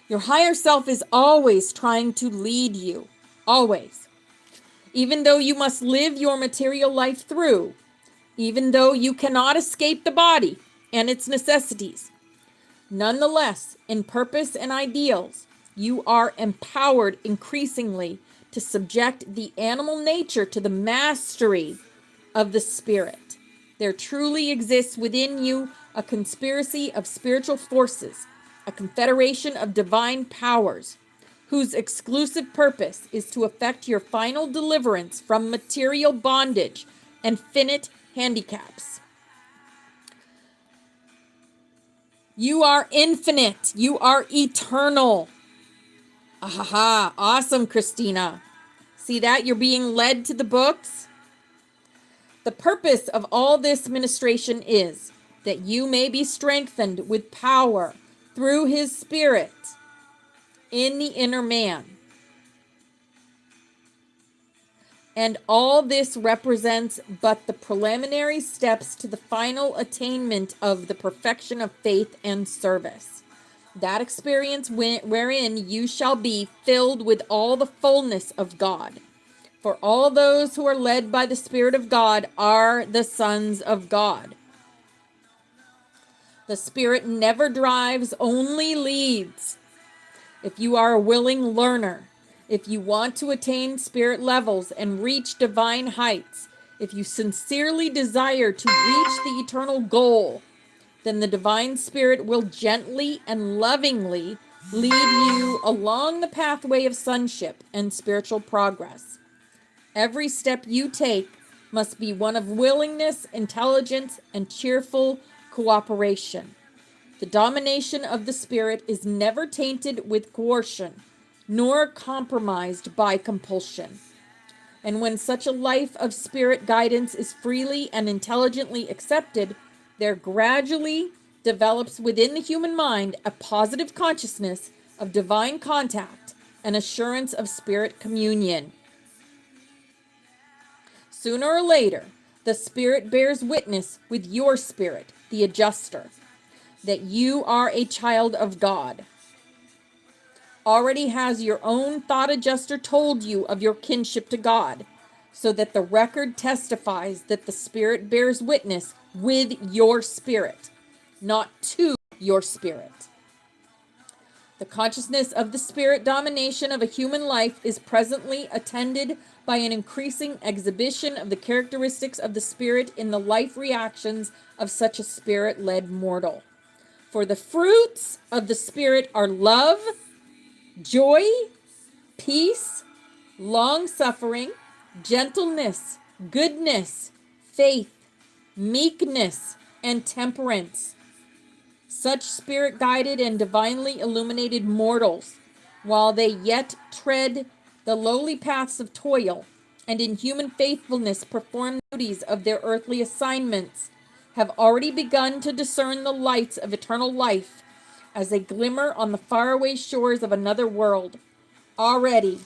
Your higher self is always trying to lead you. Always. Even though you must live your material life through, even though you cannot escape the body and its necessities, nonetheless, in purpose and ideals, you are empowered increasingly to subject the animal nature to the mastery of the Spirit. There truly exists within you a conspiracy of spiritual forces, a confederation of divine powers, whose exclusive purpose is to effect your final deliverance from material bondage and finite handicaps. You are infinite. You are eternal. Aha, awesome, Christina. See that? You're being led to the books. The purpose of all this ministration is that you may be strengthened with power through his spirit in the inner man. And all this represents but the preliminary steps to the final attainment of the perfection of faith and service. That experience wherein you shall be filled with all the fullness of God. For all those who are led by the Spirit of God are the sons of God. The Spirit never drives, only leads. If you are a willing learner, if you want to attain spirit levels and reach divine heights, if you sincerely desire to reach the eternal goal, then the divine spirit will gently and lovingly lead you along the pathway of sonship and spiritual progress. Every step you take must be one of willingness, intelligence, and cheerful cooperation. The domination of the spirit is never tainted with coercion, nor compromised by compulsion. And when such a life of spirit guidance is freely and intelligently accepted, there gradually develops within the human mind a positive consciousness of divine contact and assurance of spirit communion. Sooner or later, the spirit bears witness with your spirit, the adjuster, that you are a child of God. Already has your own thought adjuster told you of your kinship to God, so that the record testifies that the Spirit bears witness with your spirit, not to your spirit. The consciousness of the spirit domination of a human life is presently attended by an increasing exhibition of the characteristics of the spirit in the life reactions of such a spirit-led mortal. For the fruits of the Spirit are love, joy, peace, long-suffering, gentleness, goodness, faith, meekness, and temperance. Such spirit-guided and divinely illuminated mortals, while they yet tread the lowly paths of toil, and in human faithfulness perform the duties of their earthly assignments, have already begun to discern the lights of eternal life as they glimmer on the faraway shores of another world. Already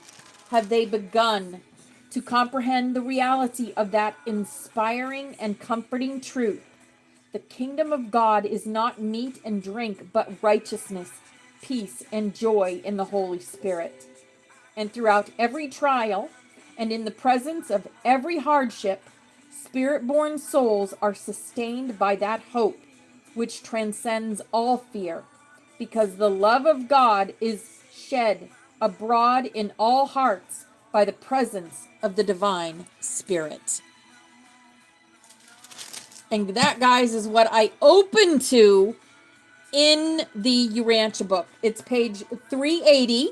have they begun to comprehend the reality of that inspiring and comforting truth. The kingdom of God is not meat and drink, but righteousness, peace, and joy in the Holy Spirit. And throughout every trial, and in the presence of every hardship, spirit-born souls are sustained by that hope which transcends all fear, because the love of God is shed abroad in all hearts by the presence of the divine Spirit. And that, guys, is what I open to in the Urantia book. It's page 380,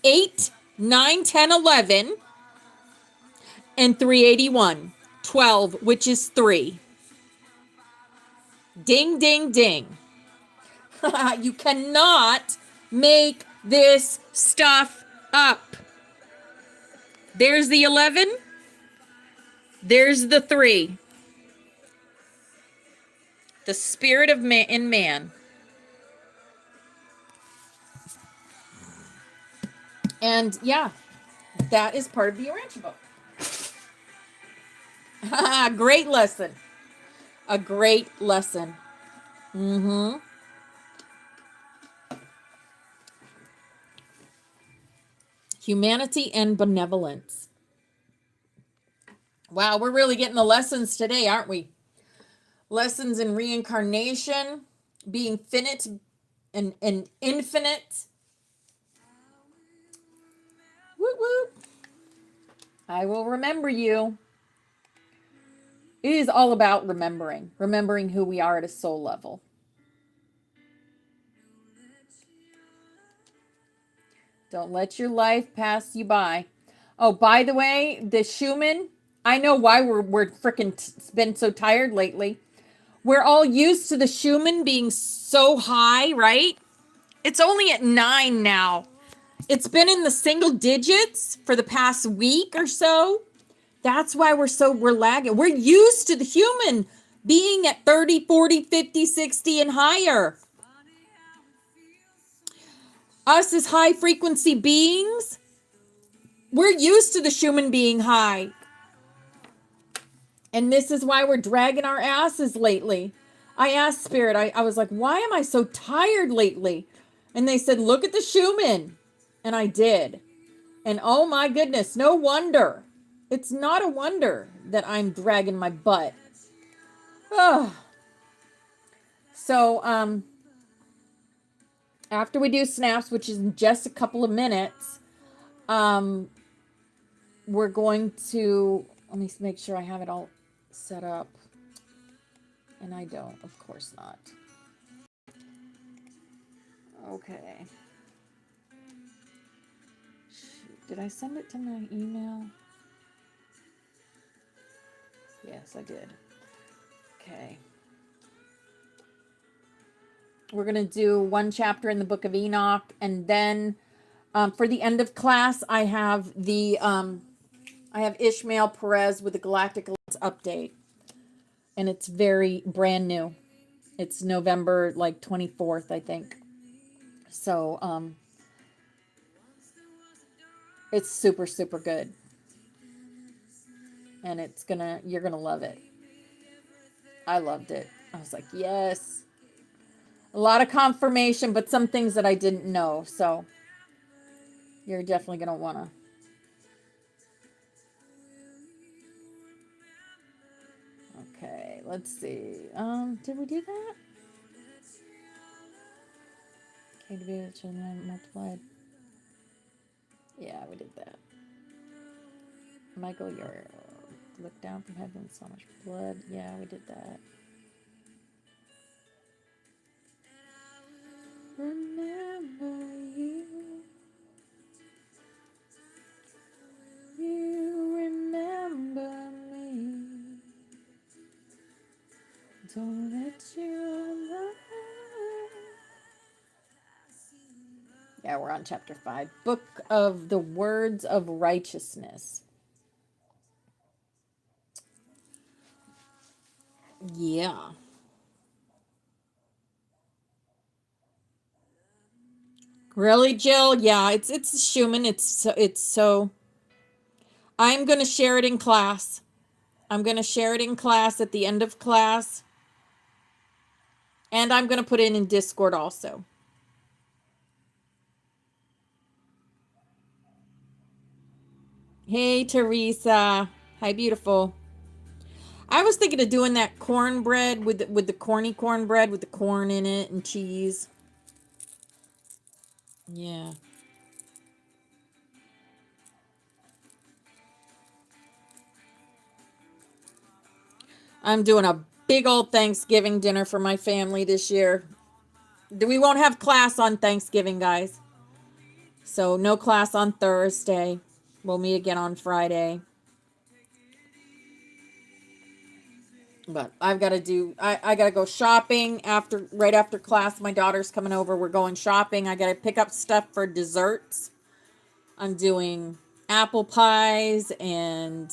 8, 9, 10, 11, and 381. 12, which is 3. Ding, ding, ding. You cannot make this stuff up. There's the 11. There's the 3. The spirit of man in man. And yeah, that is part of the Urantia book. Great lesson. A great lesson. Humanity and benevolence. Wow, we're really getting the lessons today, aren't we? Lessons in reincarnation, being finite and infinite. Whoop, whoop. I will remember you. It is all about remembering who we are at a soul level. Don't let your life pass you by. Oh, by the way, the Schumann, I know why we're freaking been so tired lately. We're all used to the Schumann being so high, right? It's only at 9 now. It's been in the single digits for the past week or so. That's why we're lagging. We're used to the human being at 30, 40, 50, 60 and higher. Us as high frequency beings, we're used to the human being high. And this is why we're dragging our asses lately. I asked Spirit, I was like, why am I so tired lately? And they said, look at the Schumann. And I did. And oh my goodness, no wonder. It's not a wonder that I'm dragging my butt. Oh. So, after we do snaps, which is in just a couple of minutes, we're going to, let me make sure I have it all set up. And I don't, of course not. Okay. Shoot, did I send it to my email? Yes, I did. Okay. We're going to do one chapter in the book of Enoch. And then for the end of class, I have Isreal Perez with the Galactic update. And it's very brand new. It's November 24th, I think. So, it's super, super good. And you're gonna love it. I loved it. I was like, yes. A lot of confirmation, but some things that I didn't know. So, you're definitely gonna wanna. Okay, let's see. Did we do that? Okay, to be able to multiplied. Yeah, we did that. Michael, you're look down from heaven, so much blood. Yeah, we did that. Remember you. You remember me. Don't let you know. Yeah, we're on chapter 5. Book of the Words of Righteousness. Yeah. Really, Jill? Yeah, it's Schumann. It's so. I'm going to share it in class. I'm going to share it in class at the end of class. And I'm going to put it in Discord also. Hey, Teresa. Hi, beautiful. I was thinking of doing that cornbread with the corny cornbread with the corn in it and cheese. Yeah. I'm doing a big old Thanksgiving dinner for my family this year. We won't have class on Thanksgiving, guys. So no class on Thursday. We'll meet again on Friday. But I've got to do, I got to go shopping right after class. My daughter's coming over. We're going shopping. I got to pick up stuff for desserts. I'm doing apple pies and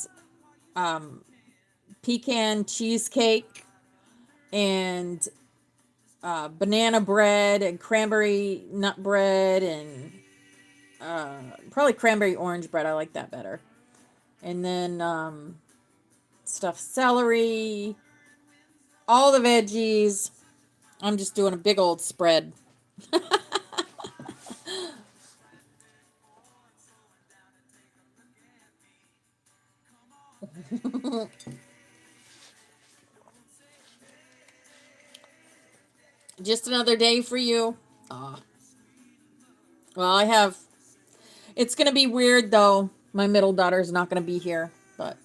pecan cheesecake and banana bread and cranberry nut bread and probably cranberry orange bread. I like that better. And then stuffed celery, all the veggies. I'm just doing a big old spread. Just another day for you. Well, it's going to be weird though. My middle daughter's not going to be here, but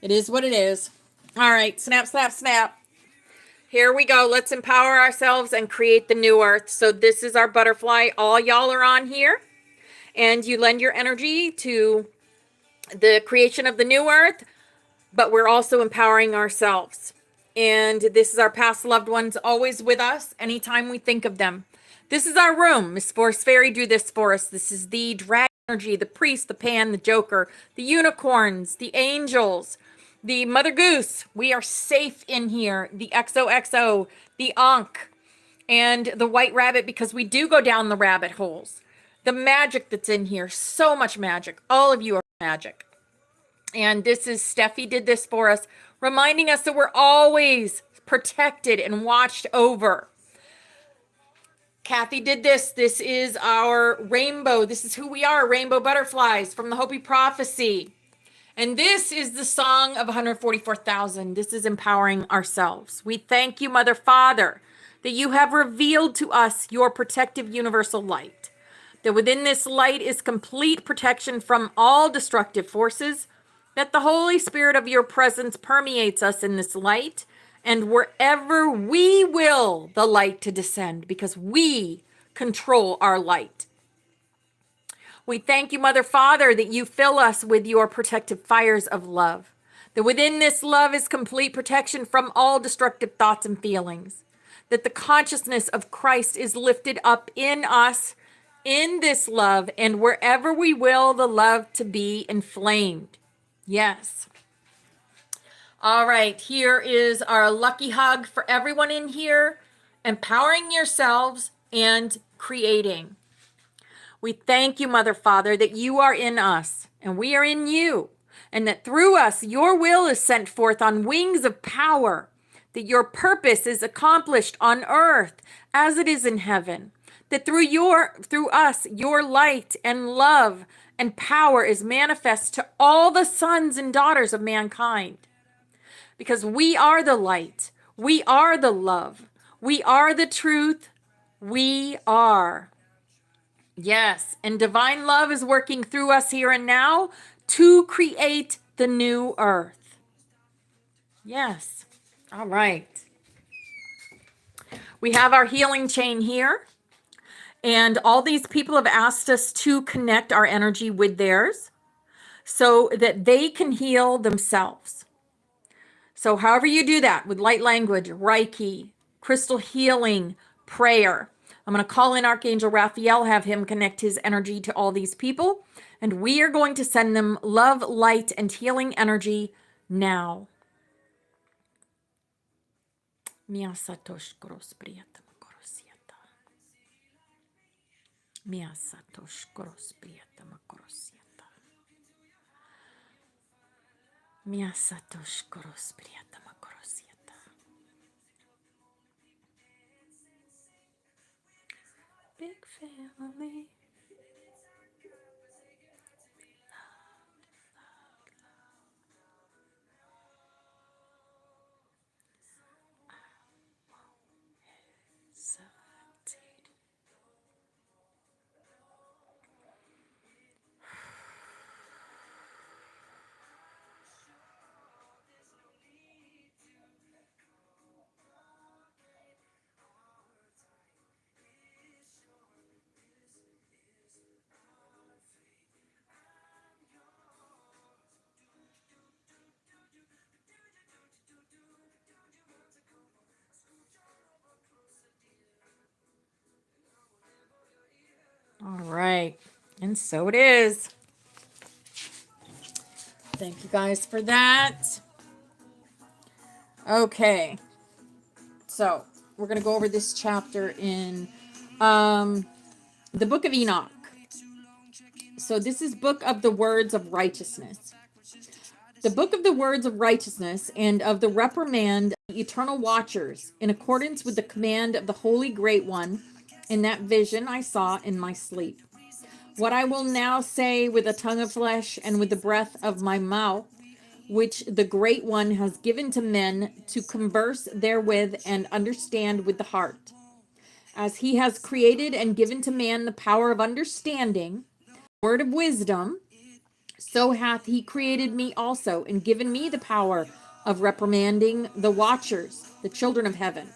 it is what it is. All right, snap, snap, snap. Here we go. Let's empower ourselves and create the new earth. So this is our butterfly. All y'all are on here. And you lend your energy to the creation of the new earth, but we're also empowering ourselves. And this is our past loved ones always with us anytime we think of them. This is our room. Miss Force Fairy drew this for us. This is the dragon energy, the priest, the pan, the joker, the unicorns, the angels, the mother goose. We are safe in here. The XOXO, the Ankh, and the white rabbit, because we do go down the rabbit holes. The magic that's in here, so much magic. All of you are magic. And this is Steffi did this for us, reminding us that we're always protected and watched over. Kathy did this. This is our rainbow. This is who we are, rainbow butterflies from the Hopi prophecy. And this is the song of 144,000. This is empowering ourselves. We thank you, Mother Father, that you have revealed to us your protective universal light. That within this light is complete protection from all destructive forces. That the Holy Spirit of your presence permeates us in this light. And wherever we will the light to descend, because we control our light. We thank you, Mother Father, that you fill us with your protective fires of love. That within this love is complete protection from all destructive thoughts and feelings. That the consciousness of Christ is lifted up in us, in this love, and wherever we will the love to be inflamed. Yes. All right, here is our lucky hug for everyone in here, empowering yourselves and creating. We thank you, Mother Father, that you are in us and we are in you, and that through us your will is sent forth on wings of power, that your purpose is accomplished on earth as it is in heaven, that through us your light and love and power is manifest to all the sons and daughters of mankind. Because we are the light, we are the love, we are the truth, we are. Yes, and divine love is working through us here and now to create the new earth. Yes, all right. We have our healing chain here, and all these people have asked us to connect our energy with theirs so that they can heal themselves. So however you do that, with light language, Reiki, crystal healing, prayer. I'm going to call in Archangel Raphael, have him connect his energy to all these people. And we are going to send them love, light, and healing energy now. Mia Satosh Koros Priyata Makorosiata. Mia Satosh Koros Priyata Makorosiata. Mia Satosh Koros Priyata Makorosiata. Big family. All right, and so it is. Thank you guys for that. Okay, so we're going to go over this chapter in the book of Enoch. So this is book of the words of righteousness. The book of the words of righteousness and of the reprimand of the eternal watchers, in accordance with the command of the Holy Great One, in that vision I saw in my sleep. What I will now say with a tongue of flesh and with the breath of my mouth, which the Great One has given to men to converse therewith and understand with the heart. As he has created and given to man the power of understanding, word of wisdom, so hath he created me also and given me the power of reprimanding the watchers, the children of heaven.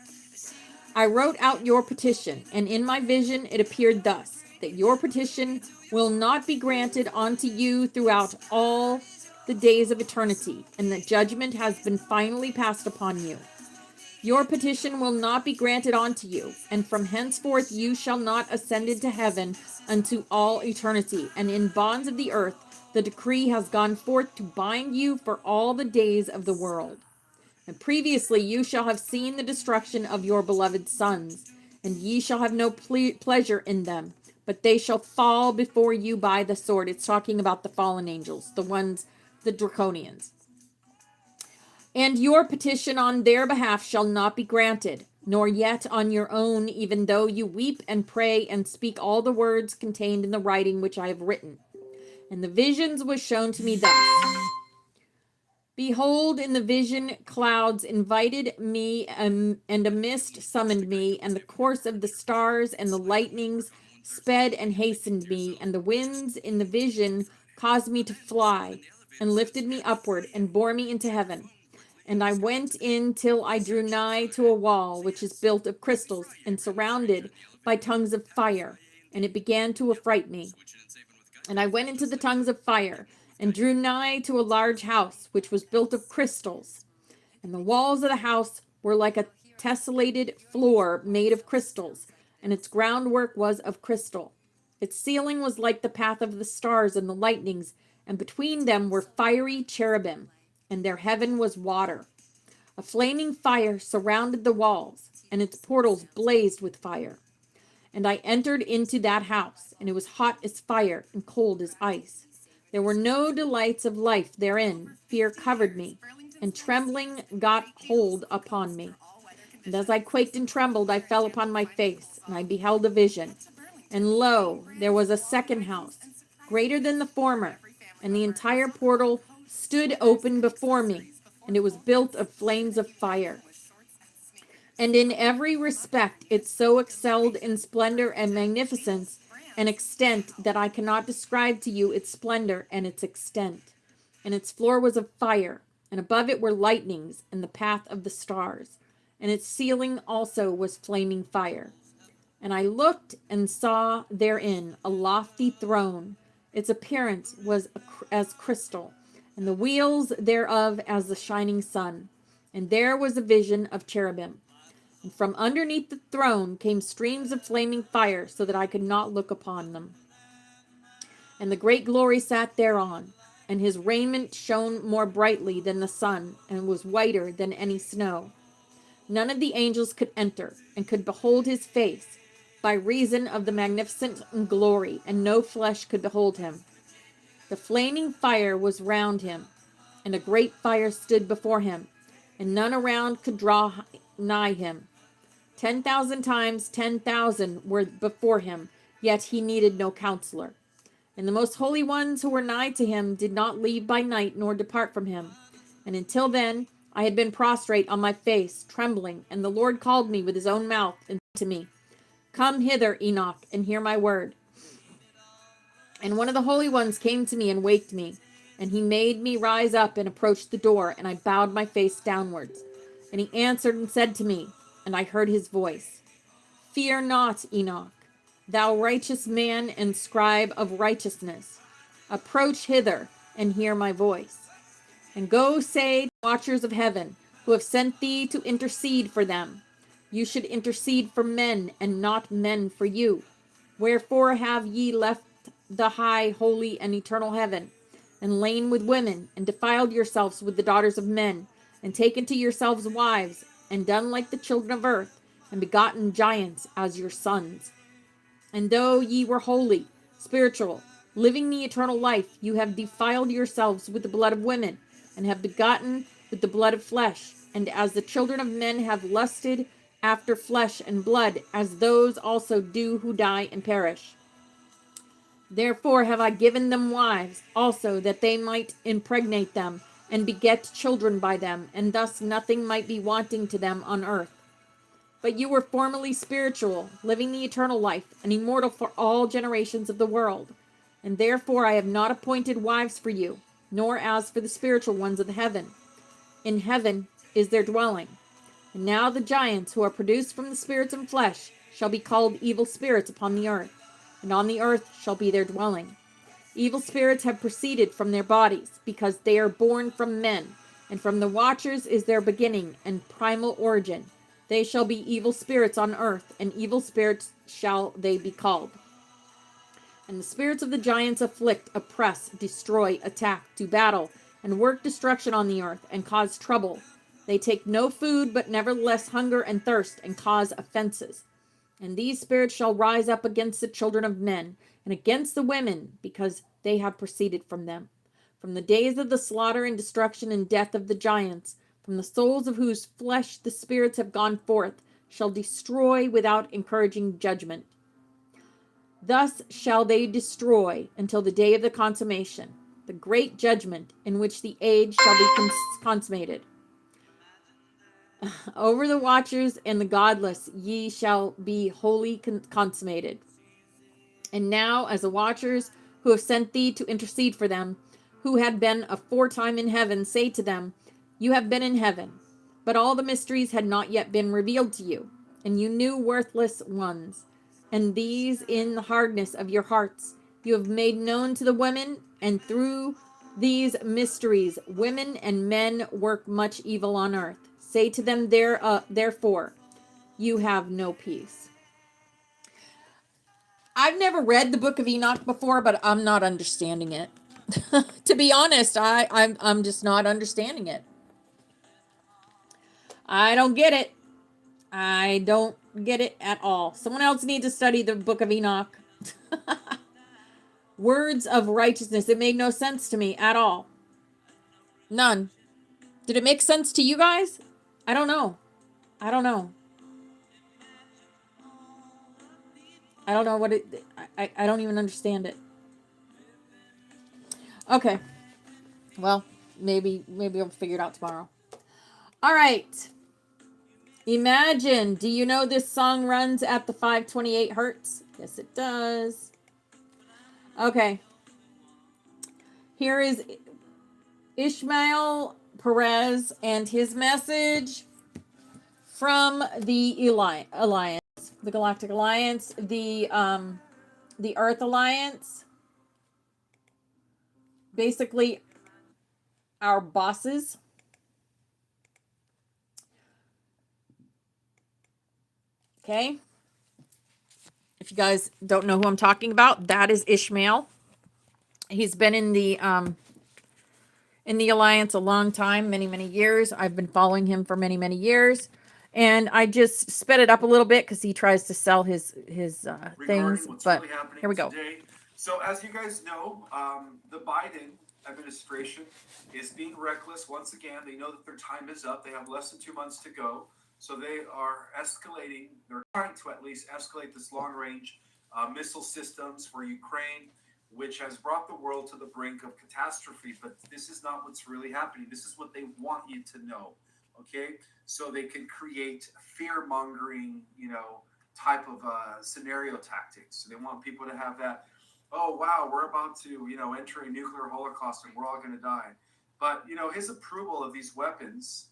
I wrote out your petition, and in my vision it appeared thus, that your petition will not be granted unto you throughout all the days of eternity, and that judgment has been finally passed upon you. Your petition will not be granted unto you, and from henceforth you shall not ascend into heaven unto all eternity. And in bonds of the earth the decree has gone forth to bind you for all the days of the world. And previously you shall have seen the destruction of your beloved sons, and ye shall have no pleasure in them, but they shall fall before you by the sword. It's talking about the fallen angels, the draconians. And your petition on their behalf shall not be granted, nor yet on your own, even though you weep and pray and speak all the words contained in the writing which I have written. And the visions was shown to me thus. Behold, in the vision clouds invited me, and a mist summoned me, and the course of the stars and the lightnings sped and hastened me, and the winds in the vision caused me to fly, and lifted me upward, and bore me into heaven. And I went in till I drew nigh to a wall which is built of crystals and surrounded by tongues of fire, and it began to affright me. And I went into the tongues of fire, and drew nigh to a large house which was built of crystals. And the walls of the house were like a tessellated floor made of crystals, and its groundwork was of crystal. Its ceiling was like the path of the stars and the lightnings, and between them were fiery cherubim, and their heaven was water. A flaming fire surrounded the walls, and its portals blazed with fire. And I entered into that house, and it was hot as fire and cold as ice. There were no delights of life therein. Fear covered me, and trembling got hold upon me. And as I quaked and trembled, I fell upon my face, and I beheld a vision. And lo, there was a second house, greater than the former, and the entire portal stood open before me, and it was built of flames of fire. And in every respect it so excelled in splendor and magnificence and extent that I cannot describe to you its splendor and its extent. And its floor was of fire, and above it were lightnings and the path of the stars, and its ceiling also was flaming fire. And I looked and saw therein a lofty throne. Its appearance was as crystal, and the wheels thereof as the shining sun. And there was a vision of cherubim. And from underneath the throne came streams of flaming fire, so that I could not look upon them. And the great glory sat thereon, and his raiment shone more brightly than the sun, and was whiter than any snow. None of the angels could enter, and could behold his face, by reason of the magnificent glory, and no flesh could behold him. The flaming fire was round him, and a great fire stood before him, and none around could draw nigh him. 10,000 times 10,000 were before him, yet he needed no counselor. And the most holy ones who were nigh to him did not leave by night nor depart from him. And until then I had been prostrate on my face, trembling, and the Lord called me with his own mouth and said to me, Come hither, Enoch, and hear my word. And one of the holy ones came to me and waked me, and he made me rise up and approach the door, and I bowed my face downwards. And he answered and said to me, and I heard his voice, Fear not, Enoch, thou righteous man and scribe of righteousness. Approach hither and hear my voice. And go say to the watchers of heaven, who have sent thee to intercede for them, you should intercede for men, and not men for you. Wherefore have ye left the high, holy, and eternal heaven, and lain with women, and defiled yourselves with the daughters of men, and taken to yourselves wives, and done like the children of earth, and begotten giants as your sons? And though ye were holy, spiritual, living the eternal life, you have defiled yourselves with the blood of women, and have begotten with the blood of flesh, and as the children of men have lusted after flesh and blood, as those also do who die and perish. Therefore have I given them wives also, that they might impregnate them, and beget children by them, and thus nothing might be wanting to them on earth. But you were formerly spiritual, living the eternal life, and immortal for all generations of the world. And therefore I have not appointed wives for you, nor as for the spiritual ones of the heaven. In heaven is their dwelling. And now the giants who are produced from the spirits and flesh shall be called evil spirits upon the earth, and on the earth shall be their dwelling. Evil spirits have proceeded from their bodies, because they are born from men, and from the watchers is their beginning and primal origin. They shall be evil spirits on earth, and evil spirits shall they be called. And the spirits of the giants afflict, oppress, destroy, attack, do battle, and work destruction on the earth, and cause trouble. They take no food, but nevertheless hunger and thirst, and cause offenses. And these spirits shall rise up against the children of men, and against the women, because they have proceeded from them. From the days of the slaughter and destruction and death of the giants, from the souls of whose flesh the spirits have gone forth, shall destroy without encouraging judgment. Thus shall they destroy until the day of the consummation, the great judgment in which the age shall be consummated. Over the watchers and the godless ye shall be wholly consummated. And now, as the watchers who have sent thee to intercede for them, who had been aforetime in heaven, say to them, you have been in heaven, but all the mysteries had not yet been revealed to you, and you knew worthless ones. And these in the hardness of your hearts you have made known to the women, and through these mysteries women and men work much evil on earth. Say to them therefore, you have no peace. I've never read the Book of Enoch before, but I'm not understanding it. To be honest, I'm just not understanding it. I don't get it. I don't get it at all. Someone else needs to study the Book of Enoch. Words of righteousness. It made no sense to me at all. None. Did it make sense to you guys? I don't know. I don't know. I don't know what it... I don't even understand it. Okay. Well, maybe I'll figure it out tomorrow. All right. Imagine. Do you know this song runs at the 528 hertz? Yes, it does. Okay. Here is Isreal Perez and his message from the Alliance, the Galactic Alliance, the Earth Alliance. Basically, our bosses. Okay. If you guys don't know who I'm talking about, that is Ishmael. He's been in the Alliance a long time, many years. I've been following him for many years. And I just sped it up a little bit because he tries to sell his things. But really here we go. Today. So as you guys know, the Biden administration is being reckless once again. They know that their time is up. They have less than 2 months to go. So they are escalating. They're trying to at least escalate this long-range missile systems for Ukraine, which has brought the world to the brink of catastrophe. But this is not what's really happening. This is what they want you to know, okay? So they can create fear-mongering, type of scenario tactics. So they want people to have that, oh, wow, we're about to, enter a nuclear holocaust and we're all going to die. But, his approval of these weapons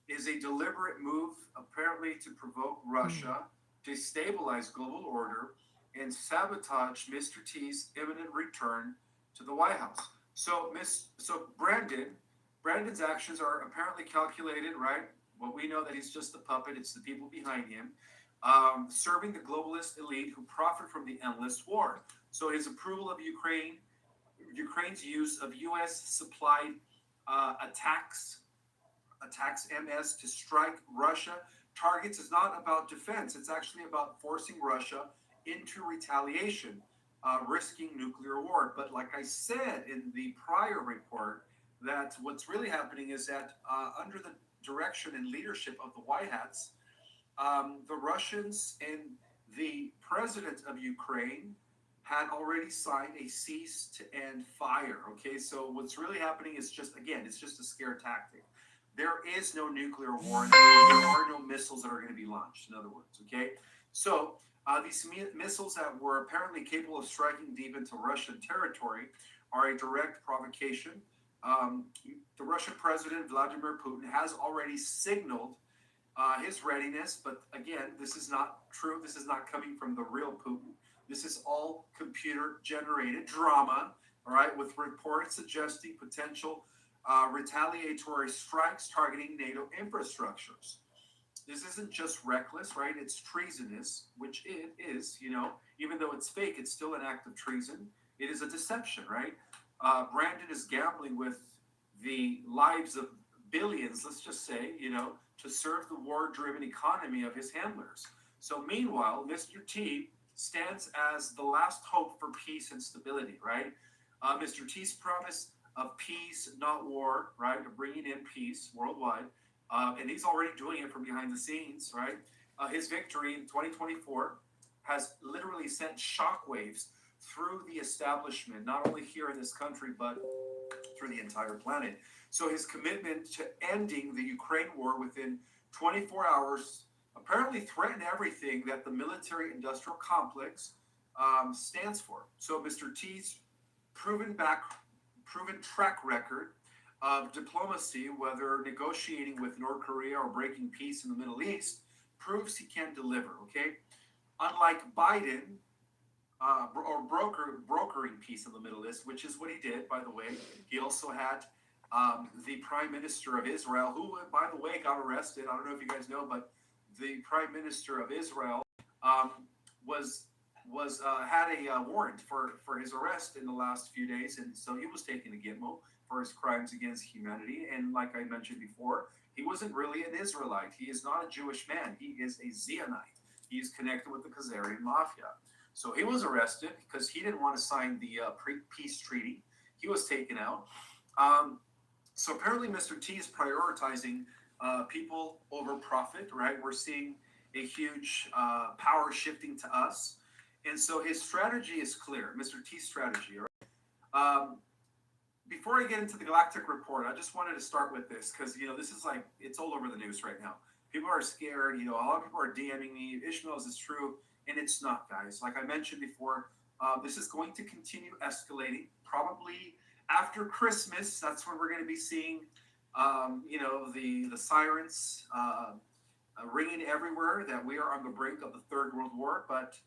is a deliberate move, apparently, to provoke Russia, destabilize global order, and sabotage Mr. T's imminent return to the White House. So Brandon's actions are apparently calculated, right? Well, we know that he's just a puppet. It's the people behind him, serving the globalist elite who profit from the endless war. So his approval of Ukraine's use of U.S.-supplied attacks MS to strike Russia targets is not about defense. It's actually about forcing Russia into retaliation, risking nuclear war. But like I said in the prior report, that what's really happening is that under the direction and leadership of the White Hats, the Russians and the president of Ukraine had already signed a cease to end fire. Okay, so what's really happening is it's just a scare tactic. There is no nuclear war, and there are no missiles that are going to be launched, in other words, okay? So these missiles that were apparently capable of striking deep into Russian territory are a direct provocation. The Russian president, Vladimir Putin, has already signaled his readiness, but again, this is not true. This is not coming from the real Putin. This is all computer-generated drama, all right, with reports suggesting potential retaliatory strikes targeting NATO infrastructures. This isn't just reckless, right? It's treasonous, which it is, even though it's fake, it's still an act of treason. It is a deception, right? Brandon is gambling with the lives of billions, let's just say, to serve the war driven economy of his handlers. So, meanwhile, Mr. T stands as the last hope for peace and stability, right? Mr. T's promise of peace, not war, right? Of bringing in peace worldwide. And he's already doing it from behind the scenes, right? His victory in 2024 has literally sent shockwaves through the establishment, not only here in this country, but through the entire planet. So his commitment to ending the Ukraine war within 24 hours apparently threatened everything that the military-industrial complex stands for. So Mr. T's proven track record of diplomacy, whether negotiating with North Korea or breaking peace in the Middle East, proves he can deliver, okay? Unlike Biden, or brokering peace in the Middle East, which is what he did, by the way. He also had the Prime Minister of Israel, who, by the way, got arrested. I don't know if you guys know, but the Prime Minister of Israel had a warrant for his arrest in the last few days, and so he was taken to Gitmo for his crimes against humanity. And like I mentioned before, he wasn't really an Israelite. He is not a Jewish man. He is a Zionite. He is connected with the Khazarian mafia. So he was arrested because he didn't want to sign the peace treaty. He was taken out. So apparently Mr. T is prioritizing people over profit, right? We're seeing a huge power shifting to us. And so his strategy is clear, Mr. T's strategy, right? Before I get into the Galactic Report, I just wanted to start with this because, this is like, it's all over the news right now. People are scared. A lot of people are DMing me. Ishmael's is true. And it's not, guys. Like I mentioned before, this is going to continue escalating. Probably after Christmas, that's when we're going to be seeing, the sirens ringing everywhere that we are on the brink of the Third World War. But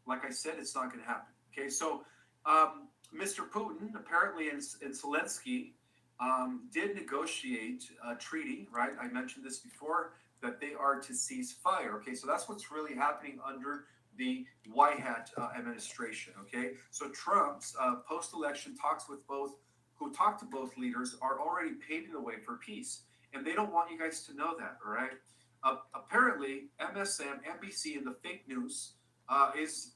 like I said, it's not going to happen. Okay, so Mr. Putin, apparently, and Zelensky did negotiate a treaty, right? I mentioned this before, that they are to cease fire. Okay, so that's what's really happening under the White Hat administration. Okay, so Trump's post-election talks with talked to both leaders are already paving the way for peace, and they don't want you guys to know that. All right. Apparently, MSM, NBC, and the fake news is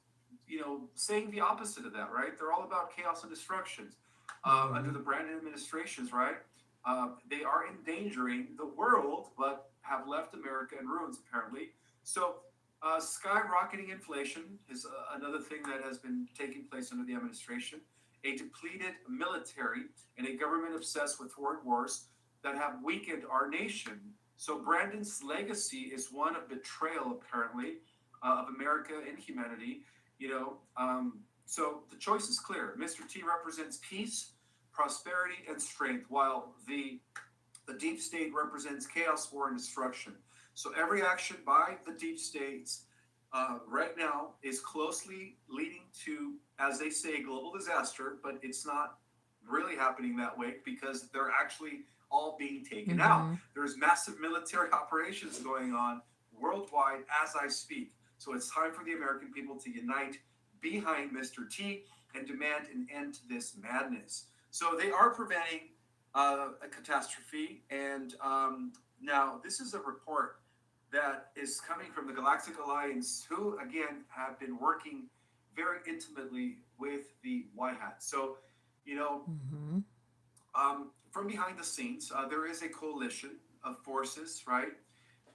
saying the opposite of that, right? They're all about chaos and destruction. Under the Brandon administrations, right? They are endangering the world, but have left America in ruins, apparently. So skyrocketing inflation is another thing that has been taking place under the administration. A depleted military and a government obsessed with foreign wars that have weakened our nation. So Brandon's legacy is one of betrayal, apparently, of America and humanity. So the choice is clear. Mr. T represents peace, prosperity, and strength, while the deep state represents chaos, war, and destruction. So every action by the deep states right now is closely leading to, as they say, global disaster, but it's not really happening that way because they're actually all being taken out. There's massive military operations going on worldwide as I speak. So it's time for the American people to unite behind Mr. T and demand an end to this madness. So they are preventing a catastrophe. And now this is a report that is coming from the Galactic Alliance, who, again, have been working very intimately with the White Hat. So, from behind the scenes, there is a coalition of forces, right?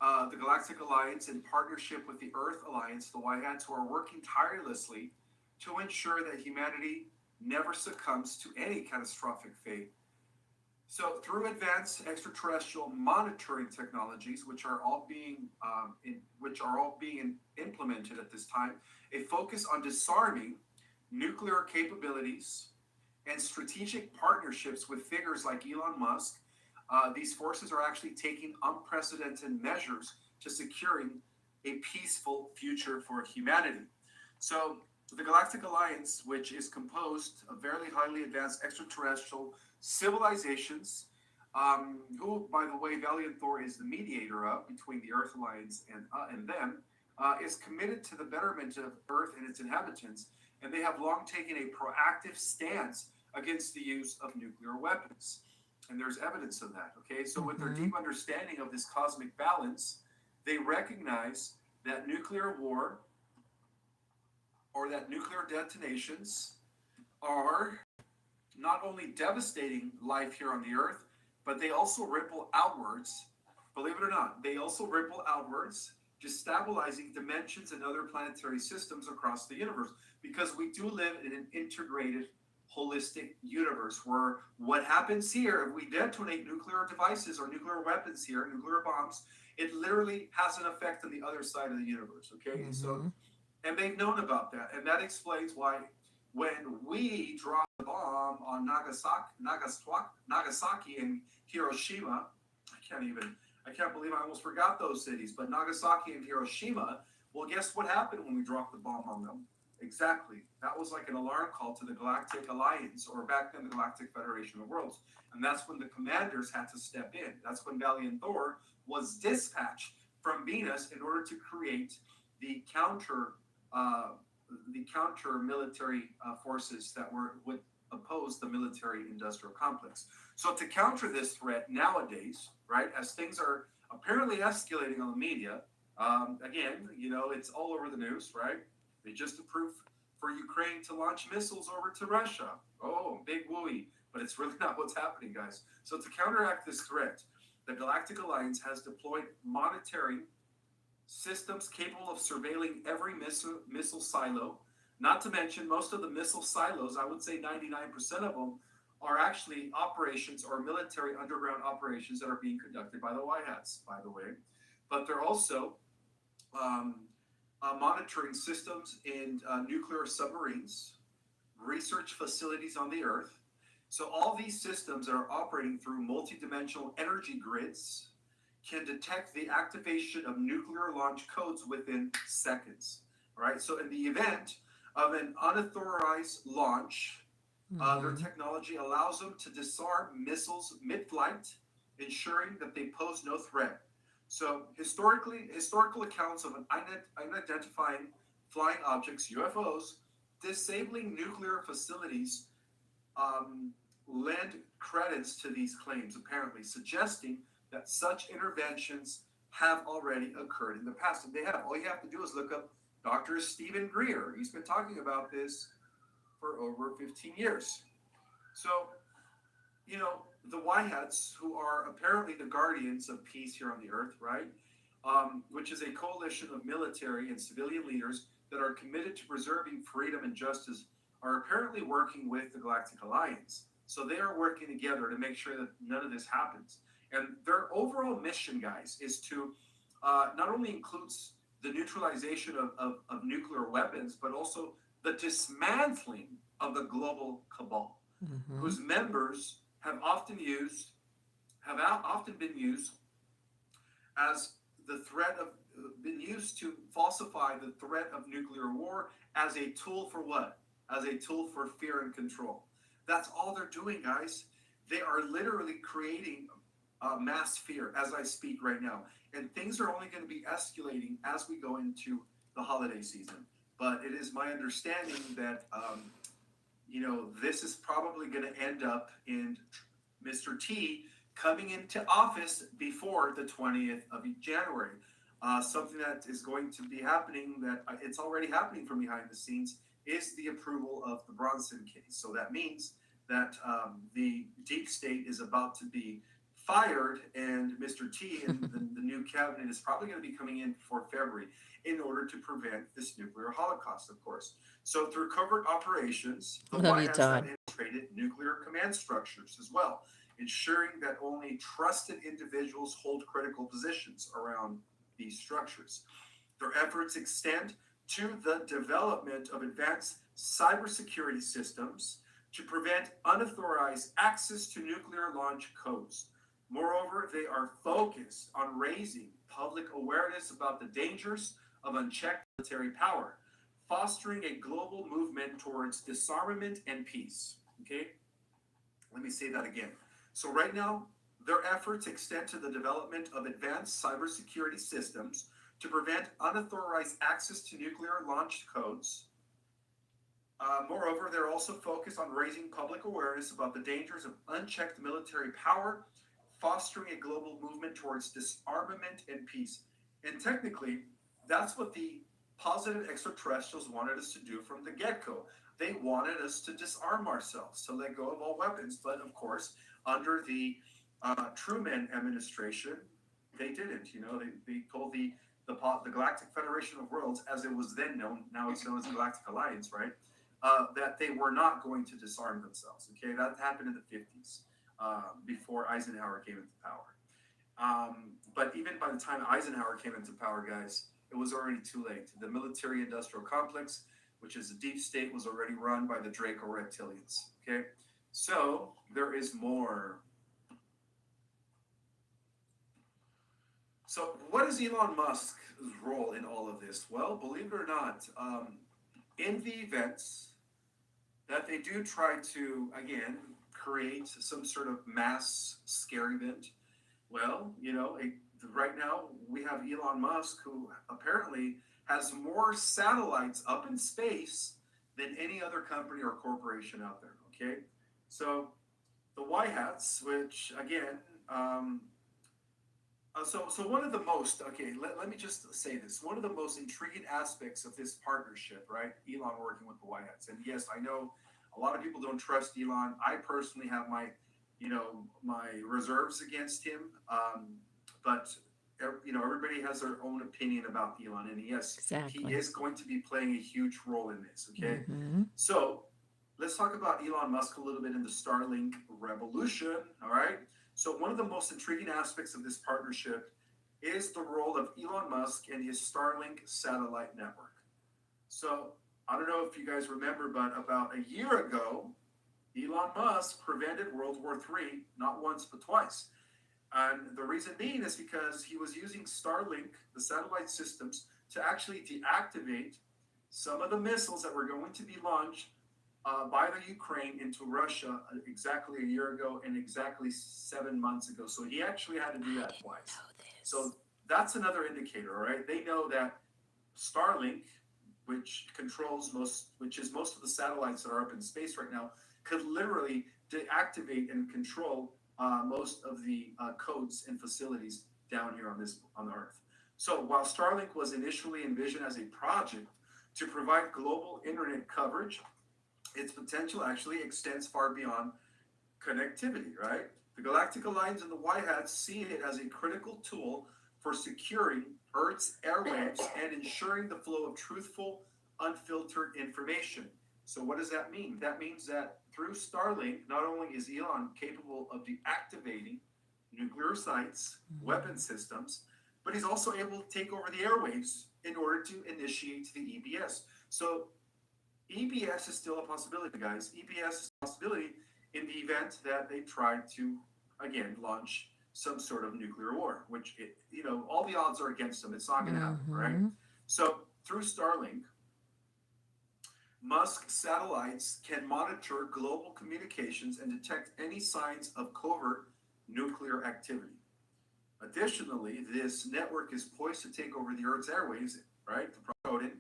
The Galactic Alliance, in partnership with the Earth Alliance, the White Hats, who are working tirelessly to ensure that humanity never succumbs to any catastrophic fate. So through advanced extraterrestrial monitoring technologies, which are all being implemented at this time, a focus on disarming nuclear capabilities and strategic partnerships with figures like Elon Musk, these forces are actually taking unprecedented measures to securing a peaceful future for humanity. So the Galactic Alliance, which is composed of very highly advanced extraterrestrial civilizations, who, by the way, Valiant Thor is the mediator of between the Earth Alliance and them, is committed to the betterment of Earth and its inhabitants, and they have long taken a proactive stance against the use of nuclear weapons. And there's evidence of that, okay? So with their deep understanding of this cosmic balance, they recognize that nuclear war or that nuclear detonations are not only devastating life here on the Earth, but they also ripple outwards. Believe it or not, they also ripple outwards, destabilizing dimensions and other planetary systems across the universe. Because we do live in an integrated, holistic universe where what happens here, if we detonate nuclear devices or nuclear weapons here, nuclear bombs, it literally has an effect on the other side of the universe, okay? So, and they've known about that. And that explains why when we drop the bomb on Nagasaki and Hiroshima, I can't believe I almost forgot those cities, but Nagasaki and Hiroshima, well, guess what happened when we dropped the bomb on them? Exactly. That was like an alarm call to the Galactic Alliance, or back then the Galactic Federation of Worlds. And that's when the commanders had to step in. That's when Valiant Thor was dispatched from Venus in order to create the counter military forces that would oppose the military-industrial complex. So to counter this threat nowadays, right, as things are apparently escalating on the media, again, it's all over the news, right? They just approved for Ukraine to launch missiles over to Russia. Oh, big wooey. But it's really not what's happening, guys. So to counteract this threat, the Galactic Alliance has deployed monitoring systems capable of surveilling every missile silo. Not to mention, most of the missile silos, I would say 99% of them, are actually operations or military underground operations that are being conducted by the White Hats, by the way. But they're also monitoring systems in nuclear submarines, research facilities on the Earth. So all these systems that are operating through multidimensional energy grids can detect the activation of nuclear launch codes within seconds. All right. So in the event of an unauthorized launch, their technology allows them to disarm missiles mid-flight, ensuring that they pose no threat. So historical accounts of unidentified flying objects, UFOs, disabling nuclear facilities lend credence to these claims, apparently, suggesting that such interventions have already occurred in the past. And they have. All you have to do is look up Dr. Stephen Greer. He's been talking about this for over 15 years. So, the White Hats, who are apparently the guardians of peace here on the Earth, right? Which is a coalition of military and civilian leaders that are committed to preserving freedom and justice, are apparently working with the Galactic Alliance. So they are working together to make sure that none of this happens. And their overall mission, guys, is to not only includes the neutralization of nuclear weapons, but also the dismantling of the global cabal, whose members have often been used as been used to falsify the threat of nuclear war as a tool for what? As a tool for fear and control. That's all they're doing, guys. They are literally creating mass fear as I speak right now. And things are only going to be escalating as we go into the holiday season. But it is my understanding that, this is probably going to end up in Mr. T coming into office before the 20th of January. Something that is going to be happening, that it's already happening from behind the scenes, is the approval of the Bronson case. So that means that the deep state is about to be fired, and Mr. T and the new cabinet is probably going to be coming in before February in order to prevent this nuclear holocaust, of course. So through covert operations, the White House have infiltrated nuclear command structures as well, ensuring that only trusted individuals hold critical positions around these structures. Their efforts extend to the development of advanced cybersecurity systems to prevent unauthorized access to nuclear launch codes. Moreover, they are focused on raising public awareness about the dangers of unchecked military power, fostering a global movement towards disarmament and peace. Okay? Let me say that again. So right now, Their efforts extend to the development of advanced cybersecurity systems to prevent unauthorized access to nuclear launched codes. Moreover, they're also focused on raising public awareness about the dangers of unchecked military power, fostering a global movement towards disarmament and peace. And technically, that's what the positive extraterrestrials wanted us to do from the get-go. They wanted us to disarm ourselves, to let go of all weapons. But of course, under the Truman administration, they didn't. They told the Galactic Federation of Worlds, as it was then known, now it's known as Galactic Alliance, right? That they were not going to disarm themselves. Okay, that happened in the 50s, before Eisenhower came into power. But even by the time Eisenhower came into power, guys, it was already too late. The military-industrial complex, which is a deep state, was already run by the Draco reptilians. Okay, so there is more. So what is Elon Musk's role in all of this? Well, believe it or not, in the events that they do try to, again, create some sort of mass scare event, well, right now we have Elon Musk, who apparently has more satellites up in space than any other company or corporation out there, okay? So the White Hats, which, again, so one of the most, let me just say this. One of the most intriguing aspects of this partnership, right? Elon working with the White Hats. And yes, I know a lot of people don't trust Elon. I personally have my reserves against him. But everybody has their own opinion about Elon. And yes, Exactly. he is going to be playing a huge role in this, okay? Mm-hmm. So let's talk about Elon Musk a little bit in the Starlink revolution, all right? So one of the most intriguing aspects of this partnership is the role of Elon Musk and his Starlink satellite network. So I don't know if you guys remember, but about a year ago, Elon Musk prevented World War III, not once, but twice. And the reason being is because he was using Starlink, the satellite systems, to actually deactivate some of the missiles that were going to be launched by the Ukraine into Russia exactly a year ago and exactly 7 months ago. So he actually had to do that twice. So that's another indicator, all right? They know that Starlink, which is most of the satellites that are up in space right now, could literally deactivate and control most of the codes and facilities down here on the Earth. So while Starlink was initially envisioned as a project to provide global internet coverage, its potential actually extends far beyond connectivity, right? The Galactic Alliance and the White Hats see it as a critical tool for securing Earth's airwaves and ensuring the flow of truthful, unfiltered information. So what does that mean? That means that through Starlink, not only is Elon capable of deactivating nuclear sites, weapon systems, but he's also able to take over the airwaves in order to initiate the EBS. So EBS is still a possibility, guys. EBS is a possibility in the event that they try to, again, launch some sort of nuclear war, which, all the odds are against them. It's not going to happen, right? So through Starlink, Musk satellites can monitor global communications and detect any signs of covert nuclear activity. Additionally, this network is poised to take over the Earth's airwaves, right? The coding,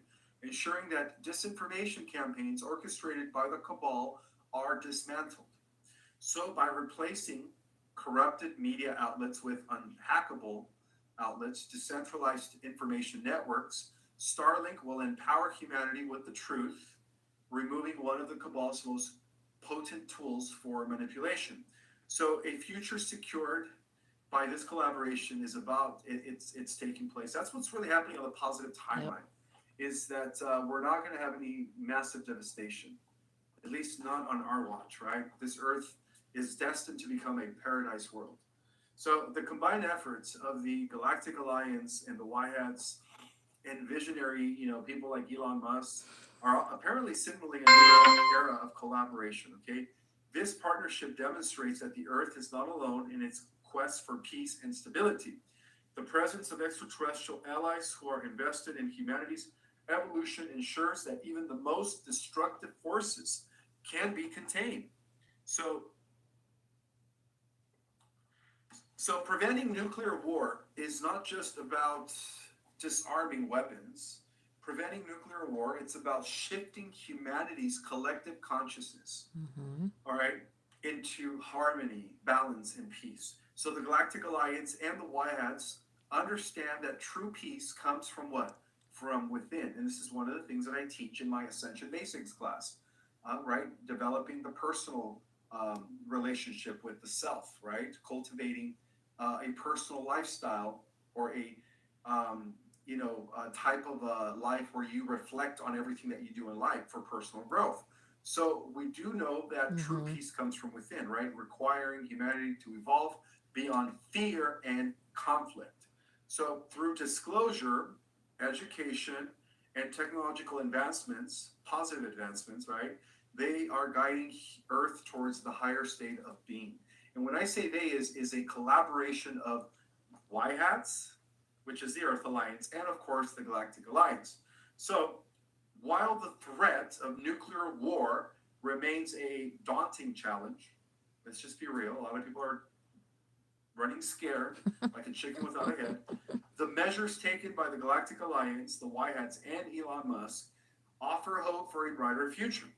ensuring that disinformation campaigns orchestrated by the cabal are dismantled. So by replacing corrupted media outlets with unhackable outlets, decentralized information networks, Starlink will empower humanity with the truth, removing one of the cabal's most potent tools for manipulation. So a future secured by this collaboration is it's taking place. That's what's really happening on the positive timeline. Is that we're not going to have any massive devastation, at least not on our watch, right? This Earth is destined to become a paradise world. So the combined efforts of the Galactic Alliance and the White Hats and visionary, people like Elon Musk are apparently signaling a new era of collaboration, okay? This partnership demonstrates that the Earth is not alone in its quest for peace and stability. The presence of extraterrestrial allies who are invested in humanity's evolution ensures that even the most destructive forces can be contained. So So preventing nuclear war is not just about disarming weapons. Preventing nuclear war, it's about shifting humanity's collective consciousness, all right, into harmony, balance, and peace. So the Galactic Alliance and the Wyads understand that true peace comes from what? From within. And this is one of the things that I teach in my Ascension Basics class, right? Developing the personal relationship with the self, right? Cultivating a personal lifestyle or a type of a life where you reflect on everything that you do in life for personal growth. So we do know that true peace comes from within, right? Requiring humanity to evolve beyond fear and conflict. So through disclosure, education, and technological advancements, positive advancements, right? They are guiding Earth towards the higher state of being. And when I say they is a collaboration of Y hats, which is the Earth Alliance, and of course the Galactic Alliance. So while the threat of nuclear war remains a daunting challenge, let's just be real, a lot of people are running scared like a chicken without a head. The measures taken by the Galactic Alliance, the Y-Hats, and Elon Musk offer hope for a brighter future.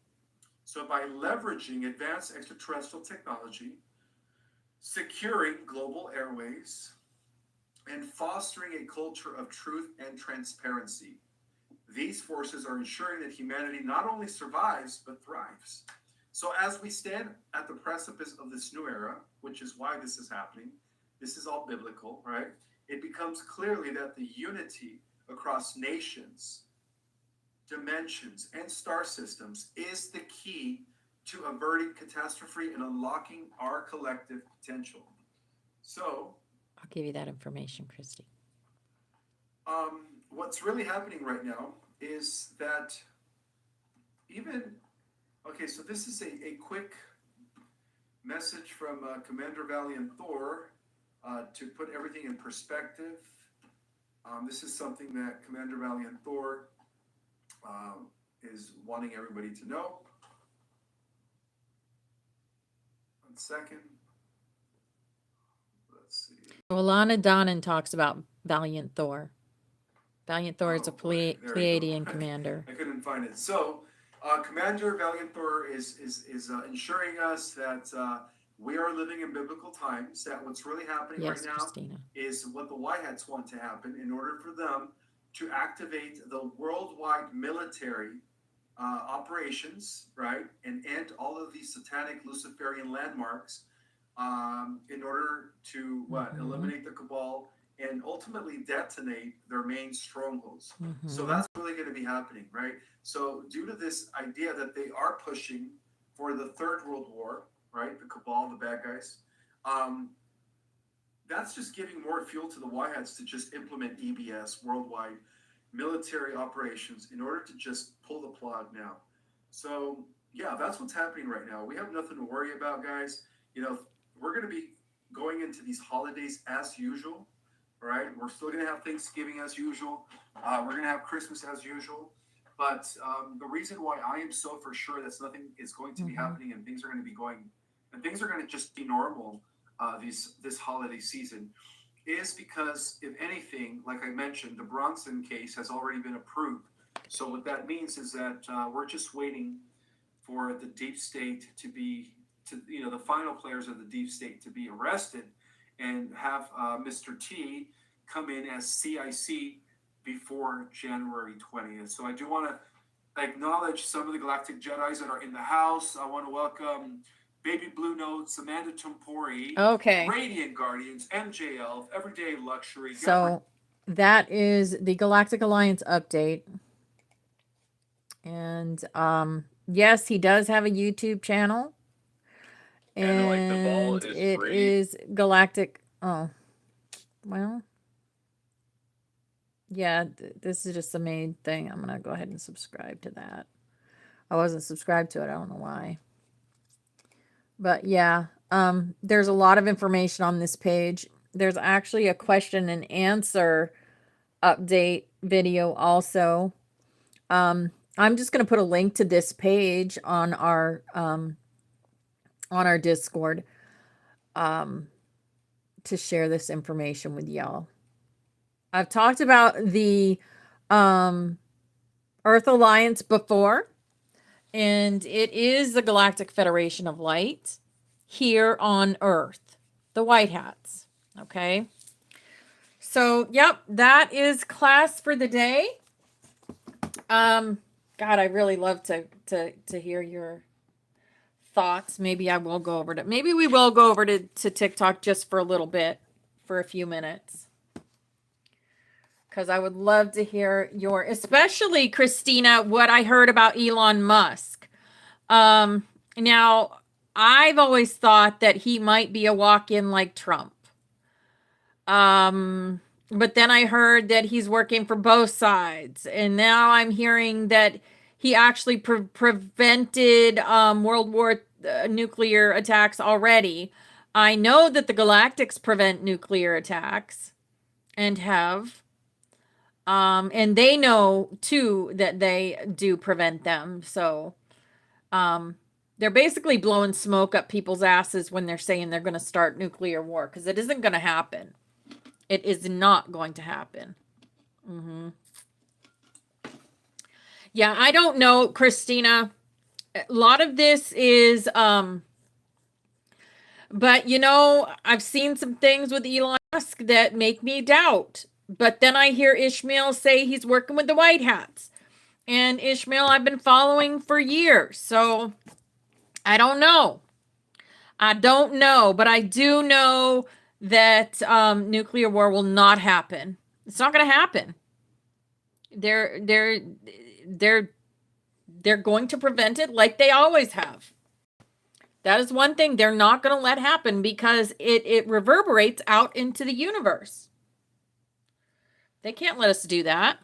So by leveraging advanced extraterrestrial technology, securing global airways, and fostering a culture of truth and transparency, these forces are ensuring that humanity not only survives, but thrives. So as we stand at the precipice of this new era, which is why this is happening, this is all biblical, right? It becomes clearly that the unity across nations, dimensions, and star systems is the key to averting catastrophe and unlocking our collective potential. So, I'll give you that information, Christy. what's really happening right now is that even, okay, so this is a quick message from Commander Valiant Thor to put everything in perspective. This is something that Commander Valiant Thor is wanting everybody to know. 1 second. Let's see. So Alana Donnan talks about Valiant Thor. Valiant Thor is a Pleiadian commander. I couldn't find it. So, Commander Valiant Thor is ensuring us that we are living in biblical times. That what's really happening right now is what the Whiteheads want to happen in order for them to activate the worldwide military operations, right, and end all of these satanic Luciferian landmarks in order to eliminate the cabal and ultimately detonate their main strongholds. So that's really going to be happening, right? So due to this idea that they are pushing for the Third World War, right, the cabal, the bad guys, that's just giving more fuel to the Whiteheads to just implement EBS, worldwide military operations, in order to just pull the plug now. So yeah, that's what's happening right now. We have nothing to worry about, guys. We're going to be going into these holidays as usual. Right, we're still going to have Thanksgiving as usual. We're going to have Christmas as usual. But the reason why I am so for sure that nothing is going to be happening and things are going to be going, and things are going to just be normal this holiday season, is because, if anything, like I mentioned, the Bronson case has already been approved. So what that means is that we're just waiting for the deep state the final players of the deep state to be arrested, and have Mr. T come in as CIC before January 20th. So I do want to acknowledge some of the Galactic Jedis that are in the house. I want to welcome Baby Blue Notes, Amanda Tumpori, Radiant Guardians, MJL, Everyday Luxury. So that is the Galactic Alliance update. And yes, he does have a YouTube channel. And it is Galactic. Oh, well, yeah, this is just the main thing. I'm gonna go ahead and subscribe to that. I wasn't subscribed to it. I don't know why. But yeah, there's a lot of information on this page. There's actually a question and answer update video also. I'm just gonna put a link to this page on our Discord. to share this information with y'all. I've talked about the Earth Alliance before, and it is the Galactic Federation of Light here on Earth, the White Hats. Okay. So, yep, that is class for the day. God, I really love to hear your thoughts. Maybe I will go over to, maybe we will go over to TikTok just for a little bit, for a few minutes. Because I would love to hear your, especially Christina, what I heard about Elon Musk. Now, I've always thought that he might be a walk-in like Trump. But then I heard that he's working for both sides. And now I'm hearing that he actually prevented World War nuclear attacks already. I know that the Galactics prevent nuclear attacks and have. And they know too that they do prevent them. So they're basically blowing smoke up people's asses when they're saying they're going to start nuclear war, because it isn't going to happen. It is not going to happen. Yeah, I don't know, Christina. A lot of this is but you know, I've seen some things with Elon Musk that make me doubt. But then I hear Ishmael say he's working with the White Hats. And Ishmael I've been following for years. So I don't know. I don't know, but I do know that nuclear war will not happen. It's not going to happen. They're going to prevent it like they always have. That is one thing they're not going to let happen, because it reverberates out into the universe. They can't let us do that.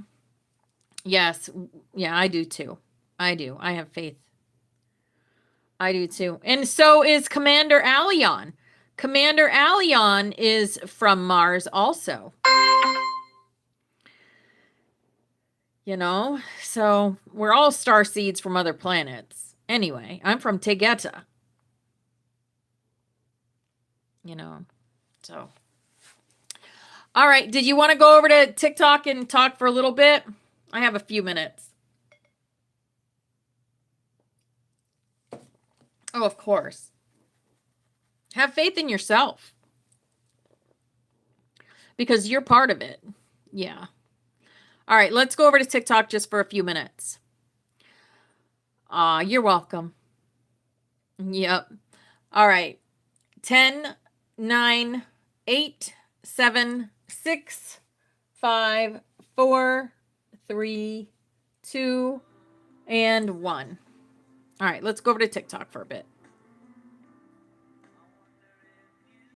Yes. Yeah, I do too. I do. I have faith. I do too. And so is Commander Allion. Commander Allion is from Mars also. You know, so we're all star seeds from other planets. Anyway, I'm from Tegeta. You know, so. All right. Did you want to go over to TikTok and talk for a little bit? I have a few minutes. Oh, of course. Have faith in yourself, because you're part of it. Yeah. All right. Let's go over to TikTok just for a few minutes. You're welcome. Yep. All right. 10, 9, 8, 7, 6, 5, 4, 3, 2, and 1. All right, let's go over to TikTok for a bit.